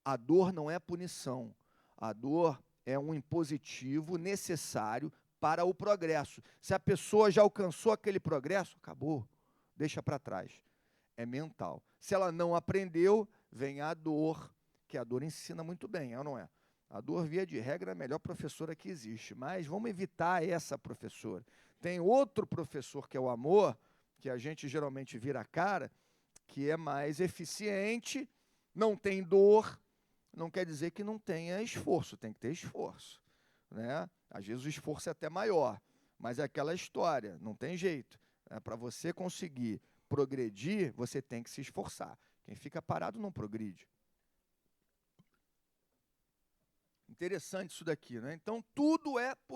A dor não é punição, a dor é um impositivo necessário para o progresso. Se a pessoa já alcançou aquele progresso, acabou. Deixa para trás. É mental. Se ela não aprendeu, vem a dor, que a dor ensina muito bem, é ou não é? A dor, via de regra, é a melhor professora que existe, mas vamos evitar essa professora. Tem outro professor, que é o amor, que a gente geralmente vira a cara, que é mais eficiente, não tem dor, não quer dizer que não tenha esforço, tem que ter esforço, né? Às vezes o esforço é até maior, mas é aquela história, não tem jeito. Para você conseguir progredir, você tem que se esforçar. Quem fica parado não progride. Interessante isso daqui, né? Então, por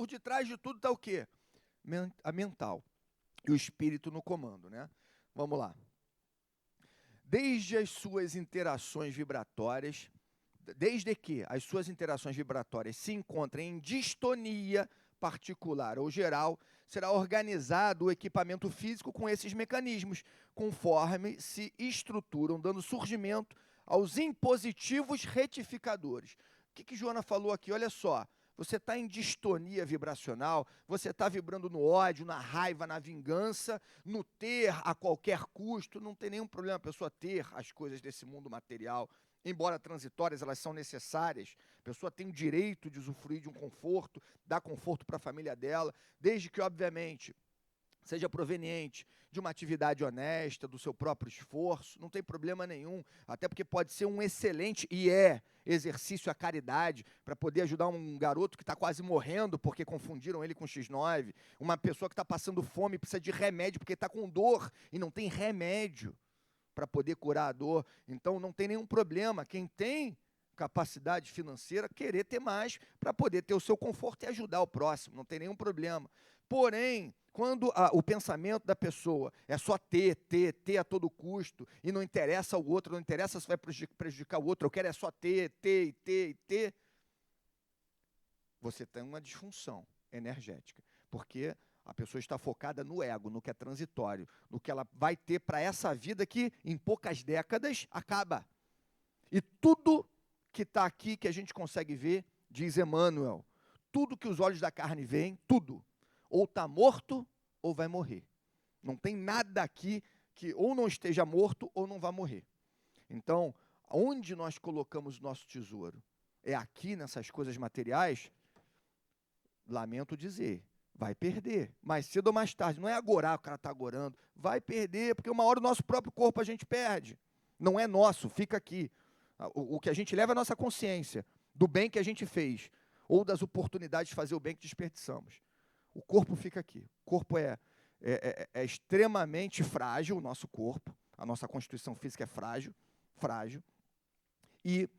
detrás de tudo está o quê? A mental. E o espírito no comando, né? Vamos lá. Desde as suas interações vibratórias, desde que as suas interações vibratórias se encontrem em distonia particular ou geral, será organizado o equipamento físico com esses mecanismos, conforme se estruturam, dando surgimento aos impositivos retificadores. O que Joana falou aqui? Olha só, você está em distonia vibracional, você está vibrando no ódio, na raiva, na vingança, no ter a qualquer custo. Não tem nenhum problema a pessoa ter as coisas desse mundo material, embora transitórias, elas são necessárias. A pessoa tem o direito de usufruir de um conforto, dar conforto para a família dela, desde que, obviamente, seja proveniente de uma atividade honesta, do seu próprio esforço, não tem problema nenhum, até porque pode ser um excelente, e exercício à caridade, para poder ajudar um garoto que está quase morrendo porque confundiram ele com X9, uma pessoa que está passando fome e precisa de remédio porque está com dor e não tem remédio para poder curar a dor. Então não tem nenhum problema, quem tem capacidade financeira, querer ter mais para poder ter o seu conforto e ajudar o próximo, não tem nenhum problema. Porém, quando o pensamento da pessoa é só ter a todo custo, e não interessa o outro, não interessa se vai prejudicar o outro, eu quero é só ter, você tem uma disfunção energética, porque a pessoa está focada no ego, no que é transitório, no que ela vai ter para essa vida que, em poucas décadas, acaba. E tudo que está aqui, que a gente consegue ver, diz Emmanuel, tudo que os olhos da carne veem, tudo, ou está morto ou vai morrer. Não tem nada aqui que ou não esteja morto ou não vai morrer. Então, onde nós colocamos o nosso tesouro? É aqui nessas coisas materiais? Lamento dizer, vai perder. Mais cedo ou mais tarde, não é agora, o cara está agorando, vai perder, porque uma hora o nosso próprio corpo a gente perde. Não é nosso, fica aqui. O que a gente leva é a nossa consciência, do bem que a gente fez, ou das oportunidades de fazer o bem que desperdiçamos. O corpo fica aqui. O corpo é extremamente frágil, o nosso corpo. A nossa constituição física é frágil. E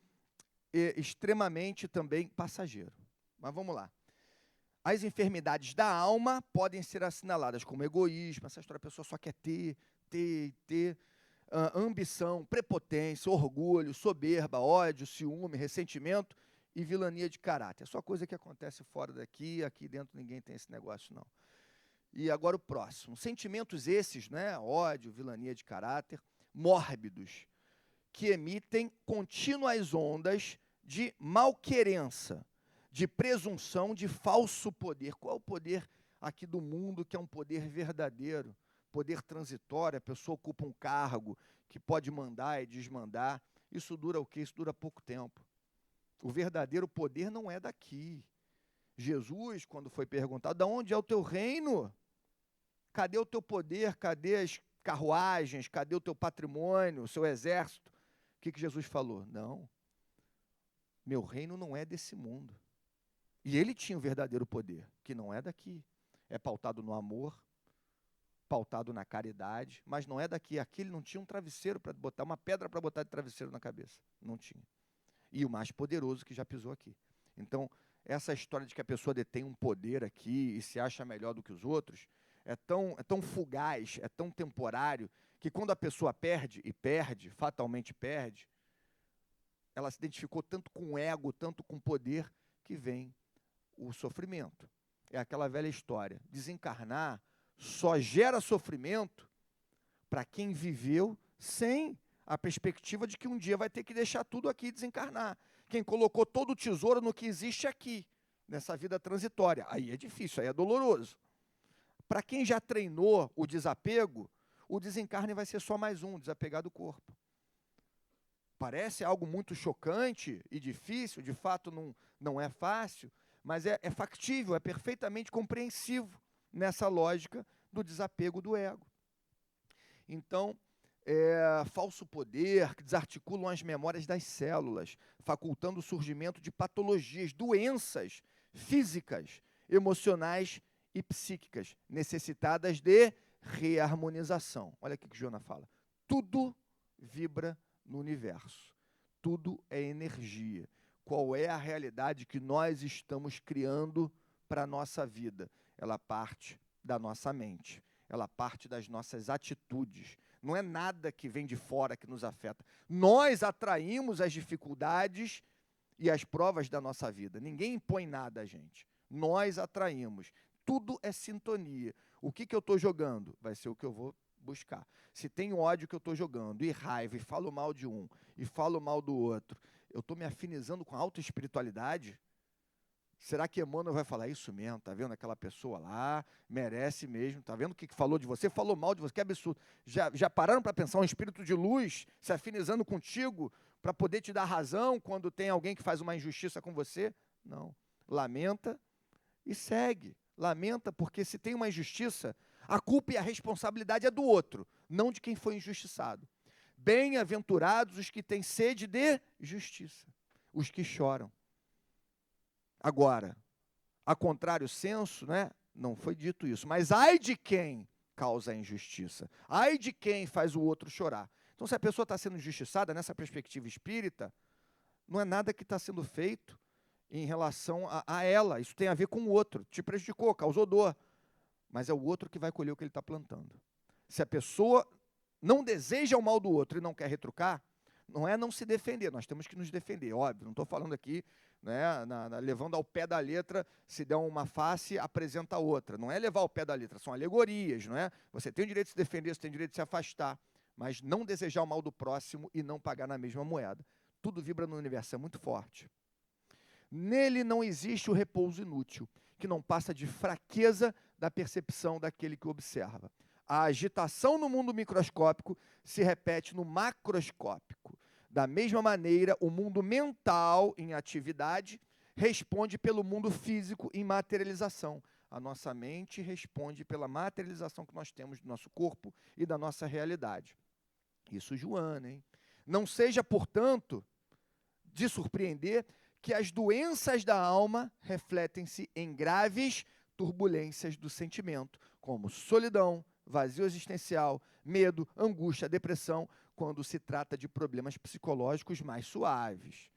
extremamente também passageiro. Mas vamos lá. As enfermidades da alma podem ser assinaladas como egoísmo, essa história, a pessoa só quer ter, ambição, prepotência, orgulho, soberba, ódio, ciúme, ressentimento e vilania de caráter. É só coisa que acontece fora daqui, aqui dentro ninguém tem esse negócio, não. E agora o próximo. Sentimentos esses, né? Ódio, vilania de caráter, mórbidos, que emitem contínuas ondas de malquerença, de presunção, de falso poder. Qual é o poder aqui do mundo que é um poder verdadeiro? Poder transitório, a pessoa ocupa um cargo que pode mandar e desmandar. Isso dura o quê? Isso dura pouco tempo. O verdadeiro poder não é daqui. Jesus, quando foi perguntado, de onde é o teu reino? Cadê o teu poder? Cadê as carruagens? Cadê o teu patrimônio, o seu exército? O que Jesus falou? Não, meu reino não é desse mundo. E ele tinha o verdadeiro poder, que não é daqui. É pautado no amor, pautado na caridade, mas não é daqui. Aqui ele não tinha um travesseiro para botar, uma pedra para botar de travesseiro na cabeça. Não tinha. E o mais poderoso que já pisou aqui. Então, essa história de que a pessoa detém um poder aqui e se acha melhor do que os outros, é tão fugaz, é tão temporário, que quando a pessoa perde, e perde, fatalmente perde, ela se identificou tanto com o ego, tanto com o poder, que vem o sofrimento. É aquela velha história. Desencarnar só gera sofrimento para quem viveu sem a perspectiva de que um dia vai ter que deixar tudo aqui e desencarnar. Quem colocou todo o tesouro no que existe aqui, nessa vida transitória. Aí é difícil, aí é doloroso. Para quem já treinou o desapego, o desencarne vai ser só mais um, desapegar do corpo. Parece algo muito chocante e difícil, de fato não é fácil, mas é factível, é perfeitamente compreensivo nessa lógica do desapego do ego. Então, falso poder que desarticulam as memórias das células, facultando o surgimento de patologias, doenças físicas, emocionais e psíquicas, necessitadas de reharmonização. Olha o que Joana fala. Tudo vibra no universo. Tudo é energia. Qual é a realidade que nós estamos criando para a nossa vida? Ela parte da nossa mente. Ela parte das nossas atitudes. Não é nada que vem de fora que nos afeta. Nós atraímos as dificuldades e as provas da nossa vida. Ninguém impõe nada a gente. Nós atraímos. Tudo é sintonia. O que eu estou jogando? Vai ser o que eu vou buscar. Se tem ódio que eu estou jogando, e raiva, e falo mal de um, e falo mal do outro, eu estou me afinizando com a autoespiritualidade? Será que Emmanuel vai falar isso mesmo? Está vendo aquela pessoa lá? Merece mesmo. Está vendo o que falou de você? Falou mal de você. Que absurdo. Já pararam para pensar um espírito de luz se afinizando contigo para poder te dar razão quando tem alguém que faz uma injustiça com você? Não. Lamenta e segue. Lamenta porque se tem uma injustiça, A culpa e a responsabilidade é do outro, não de quem foi injustiçado. Bem-aventurados os que têm sede de justiça, os que choram. Agora, a contrário senso, né, não foi dito isso, mas ai de quem causa a injustiça, ai de quem faz o outro chorar. Então, se a pessoa está sendo injustiçada, nessa perspectiva espírita, não é nada que está sendo feito em relação a ela, isso tem a ver com o outro, te prejudicou, causou dor, mas é o outro que vai colher o que ele está plantando. Se a pessoa não deseja o mal do outro e não quer retrucar, não é não se defender, nós temos que nos defender, óbvio, não estou falando aqui, né, levando ao pé da letra, se der uma face, apresenta a outra, não é levar ao pé da letra, são alegorias, não é? Você tem o direito de se defender, você tem o direito de se afastar, mas não desejar o mal do próximo e não pagar na mesma moeda. Tudo vibra no universo, é muito forte. Nele não existe o repouso inútil, que não passa de fraqueza da percepção daquele que observa. A agitação no mundo microscópico se repete no macroscópico. Da mesma maneira, o mundo mental, em atividade, responde pelo mundo físico, em materialização. A nossa mente responde pela materialização que nós temos do nosso corpo e da nossa realidade. Isso, Joana, hein? Não seja, portanto, de surpreender que as doenças da alma refletem-se em graves turbulências do sentimento, como solidão, vazio existencial, medo, angústia, depressão, quando se trata de problemas psicológicos mais suaves.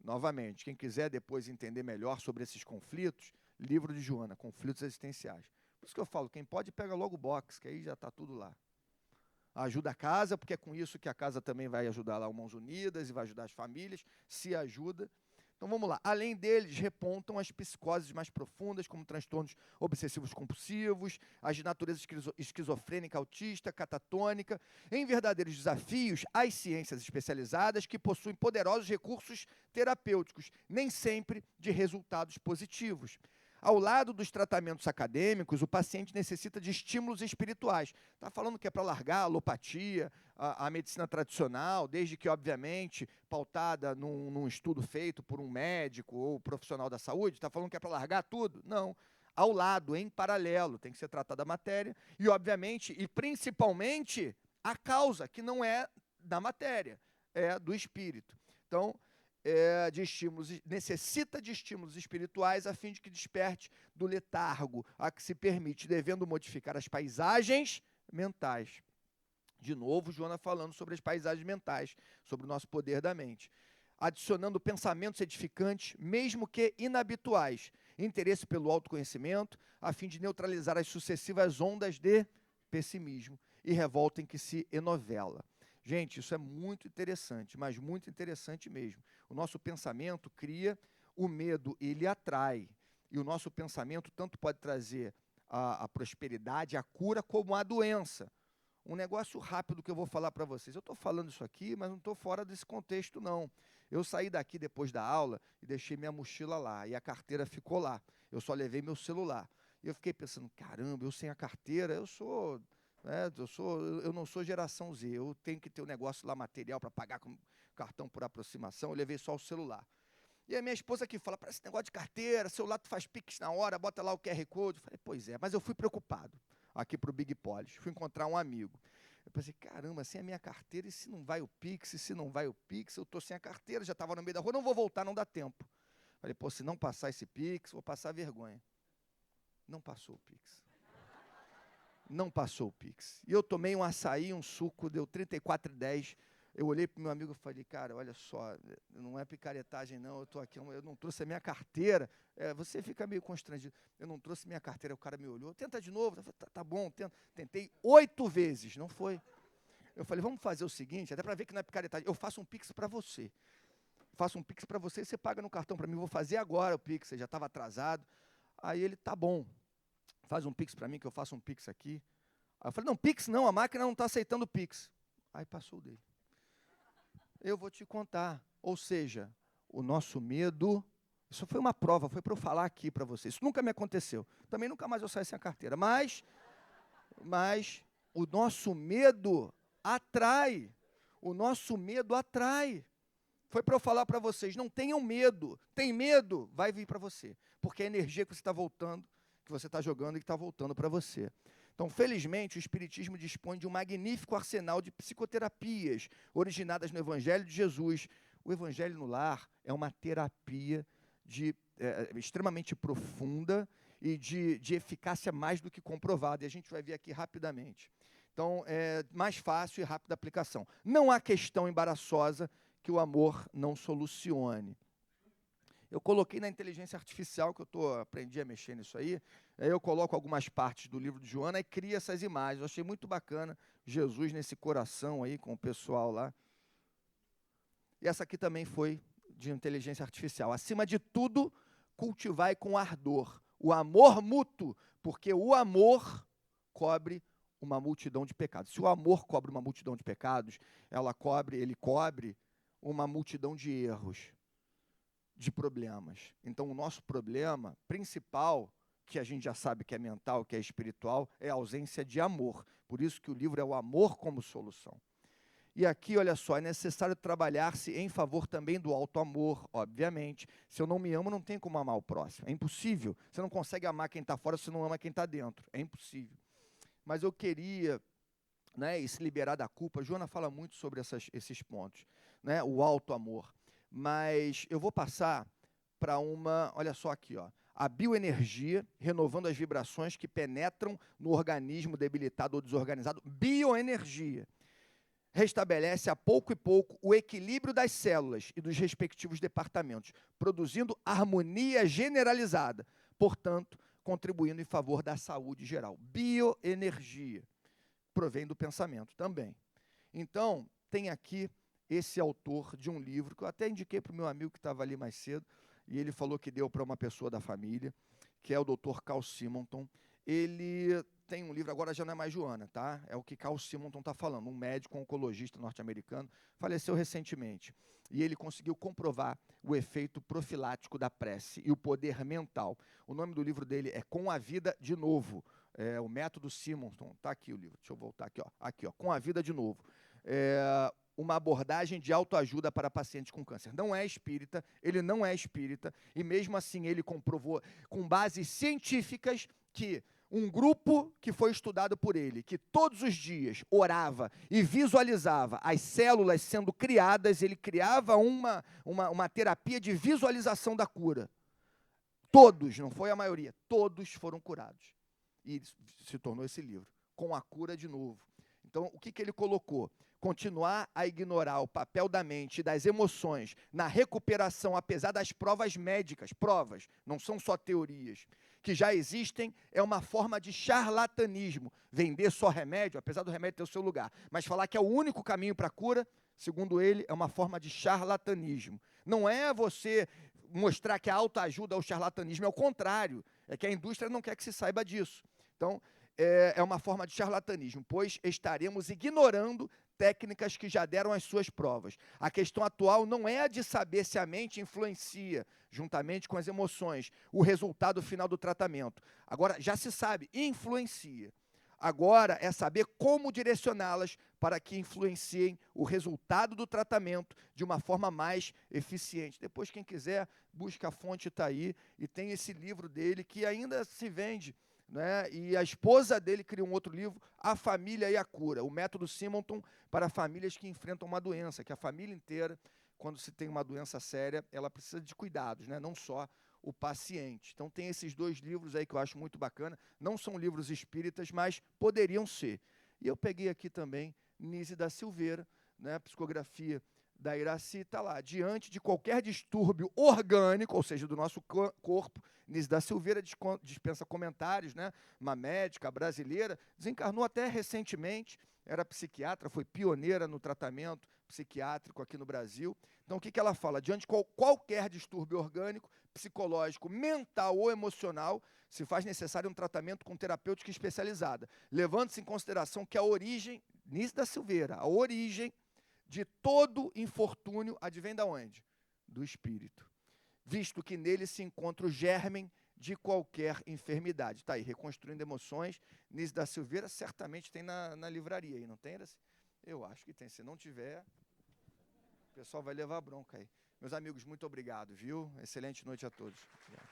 Novamente, quem quiser depois entender melhor sobre esses conflitos, livro de Joana, Conflitos Existenciais. Por isso que eu falo, quem pode pega logo o box, que aí já está tudo lá. Ajuda a casa, porque é com isso que a casa também vai ajudar lá o Mãos Unidas e vai ajudar as famílias, se ajuda. Então vamos lá, além deles, repontam as psicoses mais profundas, como transtornos obsessivos compulsivos, as de natureza esquizofrênica, autista, catatônica, em verdadeiros desafios às ciências especializadas que possuem poderosos recursos terapêuticos, nem sempre de resultados positivos. Ao lado dos tratamentos acadêmicos, o paciente necessita de estímulos espirituais. Está falando que é para largar a alopatia, a medicina tradicional, desde que, obviamente, pautada num estudo feito por um médico ou profissional da saúde, está falando que é para largar tudo? Não. Ao lado, em paralelo, tem que ser tratada a matéria e, obviamente, e principalmente, a causa, que não é da matéria, é do espírito. Então, necessita de estímulos espirituais a fim de que desperte do letargo a que se permite, devendo modificar as paisagens mentais. De novo, Joana falando sobre as paisagens mentais, sobre o nosso poder da mente. Adicionando pensamentos edificantes, mesmo que inabituais, interesse pelo autoconhecimento, a fim de neutralizar as sucessivas ondas de pessimismo e revolta em que se enovela. Gente, isso é muito interessante, mas muito interessante mesmo. O nosso pensamento cria o medo, ele atrai. E o nosso pensamento tanto pode trazer a prosperidade, a cura, como a doença. Um negócio rápido que eu vou falar para vocês. Eu estou falando isso aqui, mas não estou fora desse contexto, não. Eu saí daqui depois da aula e deixei minha mochila lá, e a carteira ficou lá. Eu só levei meu celular. E eu fiquei pensando, caramba, eu sem a carteira, eu não sou geração Z, eu tenho que ter um negócio lá material para pagar com cartão por aproximação, eu levei só o celular. E a minha esposa aqui fala, para esse negócio de carteira, celular tu faz Pix na hora, bota lá o QR Code. Eu falei, pois é, mas eu fui preocupado aqui para o Big Polis, fui encontrar um amigo. Eu pensei, caramba, sem a minha carteira, e se não vai o Pix, e se não vai o Pix, eu estou sem a carteira, já estava no meio da rua, não vou voltar, não dá tempo. Falei, pô, se não passar esse Pix, vou passar vergonha. Não passou o Pix. Não passou o Pix. E eu tomei um açaí, um suco, deu R$ 34,10. Eu olhei para o meu amigo e falei, cara, olha só, não é picaretagem não, eu estou aqui, eu não trouxe a minha carteira. Você fica meio constrangido. Eu não trouxe minha carteira, o cara me olhou, tenta de novo. Eu falei, tá bom, tentei 8 vezes, não foi. Eu falei, vamos fazer o seguinte, até para ver que não é picaretagem, eu faço um Pix para você. Faço um Pix para você, você paga no cartão para mim, eu vou fazer agora o Pix, você já estava atrasado. Aí ele, tá bom. Faz um Pix para mim, que eu faço um Pix aqui. Aí eu falei, não, Pix não, a máquina não está aceitando Pix. Aí passou o dele. Eu vou te contar. Ou seja, o nosso medo, isso foi uma prova, foi para eu falar aqui para vocês. Isso nunca me aconteceu. Também nunca mais eu saio sem a carteira. Mas o nosso medo atrai. O nosso medo atrai. Foi para eu falar para vocês, não tenham medo. Tem medo? Vai vir para você. Porque é a energia que você está voltando, que você está jogando e que está voltando para você. Então, felizmente, o Espiritismo dispõe de um magnífico arsenal de psicoterapias originadas no Evangelho de Jesus. O Evangelho no Lar é uma terapia extremamente profunda e de eficácia mais do que comprovada, e a gente vai ver aqui rapidamente. Então, é mais fácil e rápida aplicação. Não há questão embaraçosa que o amor não solucione. Eu coloquei na inteligência artificial, que aprendi a mexer nisso aí, eu coloco algumas partes do livro de Joana e crio essas imagens. Eu achei muito bacana Jesus nesse coração aí com o pessoal lá. E essa aqui também foi de inteligência artificial. Acima de tudo, cultivai com ardor o amor mútuo, porque o amor cobre uma multidão de pecados. Se o amor cobre uma multidão de pecados, ele cobre uma multidão de erros, de problemas. Então, o nosso problema principal, que a gente já sabe que é mental, que é espiritual, é a ausência de amor. Por isso que o livro é o amor como solução. E aqui, olha só, é necessário trabalhar-se em favor também do alto amor, obviamente. Se eu não me amo, não tem como amar o próximo. É impossível. Você não consegue amar quem está fora se não ama quem está dentro. É impossível. Mas eu queria, né, se liberar da culpa. Joana fala muito sobre esses pontos, né, o alto amor. Mas eu vou passar para olha só aqui, ó, a bioenergia, renovando as vibrações que penetram no organismo debilitado ou desorganizado. Bioenergia restabelece a pouco e pouco o equilíbrio das células e dos respectivos departamentos, produzindo harmonia generalizada, portanto, contribuindo em favor da saúde geral. Bioenergia provém do pensamento também. Então, tem aqui esse autor de um livro, que eu até indiquei para o meu amigo que estava ali mais cedo, e ele falou que deu para uma pessoa da família, que é o Dr. Carl Simonton. Ele tem um livro, agora já não é mais Joana, tá? É o que Carl Simonton está falando, um médico oncologista norte-americano, faleceu recentemente. E ele conseguiu comprovar o efeito profilático da prece e o poder mental. O nome do livro dele é Com a Vida de Novo. É o método Simonton. Está aqui o livro, deixa eu voltar aqui, ó. Aqui, ó, Com a Vida de Novo. Uma abordagem de autoajuda para pacientes com câncer. Não é espírita, ele não é espírita, e mesmo assim ele comprovou, com bases científicas, que um grupo que foi estudado por ele, que todos os dias orava e visualizava as células sendo criadas, ele criava uma terapia de visualização da cura. Todos, não foi a maioria, todos foram curados. E se tornou esse livro, Com a Cura de Novo. Então, o que ele colocou? Continuar a ignorar o papel da mente e das emoções na recuperação, apesar das provas médicas, provas, não são só teorias, que já existem, é uma forma de charlatanismo. Vender só remédio, apesar do remédio ter o seu lugar, mas falar que é o único caminho para a cura, segundo ele, é uma forma de charlatanismo. Não é você mostrar que a autoajuda é o charlatanismo, é o contrário, é que a indústria não quer que se saiba disso. Então, é uma forma de charlatanismo, pois estaremos ignorando técnicas que já deram as suas provas. A questão atual não é a de saber se a mente influencia, juntamente com as emoções, o resultado final do tratamento. Agora, já se sabe, influencia. Agora é saber como direcioná-las para que influenciem o resultado do tratamento de uma forma mais eficiente. Depois, quem quiser, busca a fonte, está aí, e tem esse livro dele que ainda se vende, né? E a esposa dele criou um outro livro, A Família e a Cura, o método Simonton para famílias que enfrentam uma doença, que a família inteira, quando se tem uma doença séria, ela precisa de cuidados, né? Não só o paciente. Então tem esses dois livros aí que eu acho muito bacana, não são livros espíritas, mas poderiam ser. E eu peguei aqui também Nise da Silveira, né? Psicografia da Iraci, está lá, diante de qualquer distúrbio orgânico, ou seja, do nosso corpo. Nise da Silveira dispensa comentários, né? Uma médica brasileira, desencarnou até recentemente, era psiquiatra, foi pioneira no tratamento psiquiátrico aqui no Brasil. Então, o que ela fala? Diante de qualquer distúrbio orgânico, psicológico, mental ou emocional, se faz necessário um tratamento com terapêutica especializada, levando-se em consideração que a origem, Nise da Silveira, a origem de todo infortúnio advém da onde? Do espírito. Visto que nele se encontra o germen de qualquer enfermidade. Está aí, Reconstruindo Emoções, Nise da Silveira, certamente tem na livraria aí, não tem? Eu acho que tem. Se não tiver, o pessoal vai levar bronca aí. Meus amigos, muito obrigado, viu? Excelente noite a todos. Obrigado.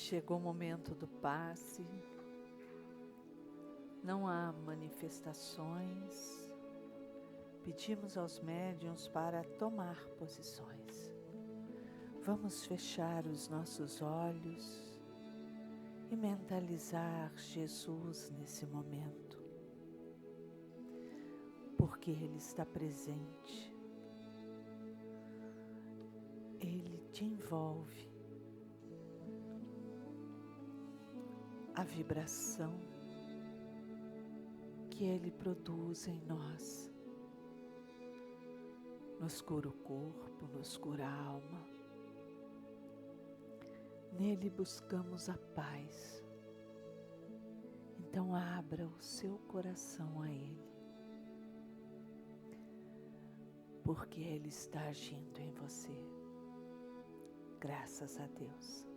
Chegou o momento do passe. Não há manifestações. Pedimos aos médiuns para tomar posições. Vamos fechar os nossos olhos e mentalizar Jesus nesse momento, porque Ele está presente. Ele te envolve. A vibração que Ele produz em nós nos cura o corpo, nos cura a alma. Nele buscamos a paz. Então abra o seu coração a Ele, porque Ele está agindo em você. Graças a Deus.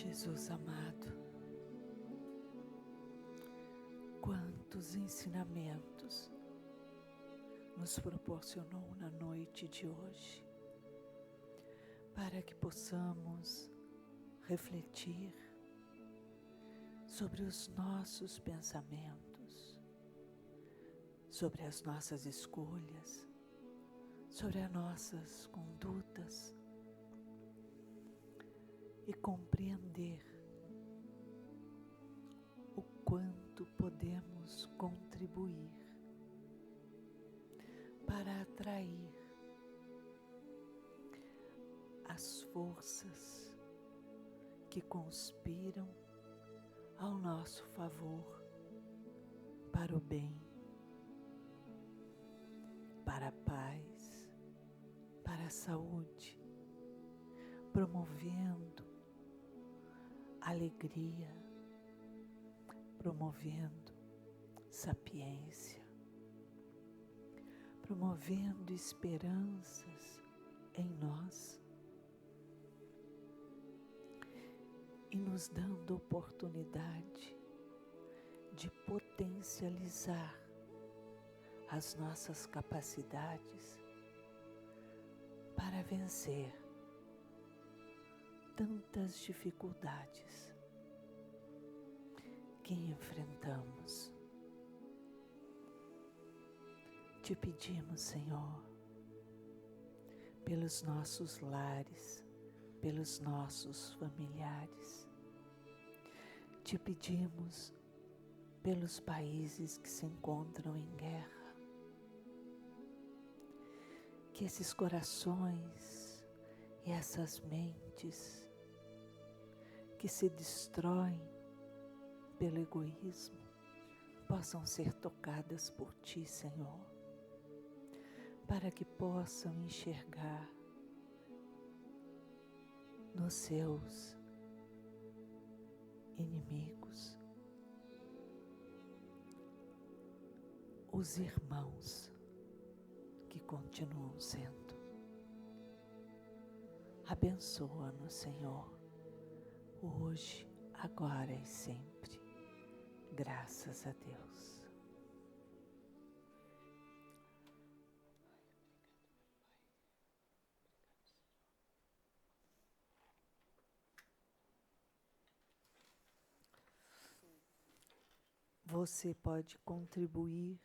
Jesus amado, quantos ensinamentos nos proporcionou na noite de hoje, para que possamos refletir sobre os nossos pensamentos, sobre as nossas escolhas, sobre as nossas condutas e compreender o quanto podemos contribuir para atrair as forças que conspiram ao nosso favor para o bem, para a paz, para a saúde, promovendo alegria, promovendo sapiência, promovendo esperanças em nós e nos dando oportunidade de potencializar as nossas capacidades para vencer tantas dificuldades que enfrentamos. Te pedimos, Senhor, pelos nossos lares, pelos nossos familiares. Te pedimos pelos países que se encontram em guerra. Que esses corações e essas mentes que se destroem pelo egoísmo possam ser tocadas por Ti, Senhor, para que possam enxergar nos seus inimigos os irmãos que continuam sendo. Abençoa-nos, Senhor, hoje, agora e sempre. Graças a Deus. Você pode contribuir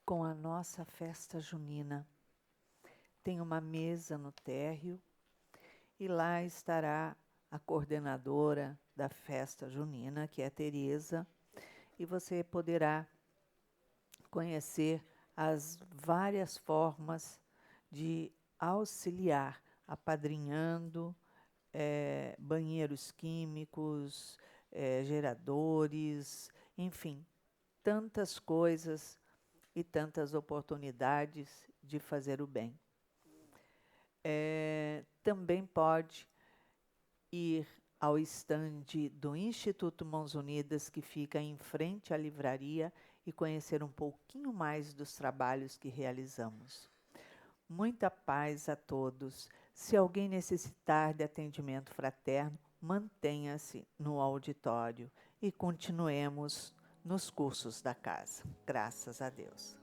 com a nossa festa junina. Tem uma mesa no térreo e lá estará a coordenadora da festa junina, que é a Tereza, e você poderá conhecer as várias formas de auxiliar, apadrinhando banheiros químicos, geradores, enfim, tantas coisas e tantas oportunidades de fazer o bem. Também pode ir ao estande do Instituto Mãos Unidas, que fica em frente à livraria, e conhecer um pouquinho mais dos trabalhos que realizamos. Muita paz a todos. Se alguém necessitar de atendimento fraterno, mantenha-se no auditório e continuemos nos cursos da casa. Graças a Deus.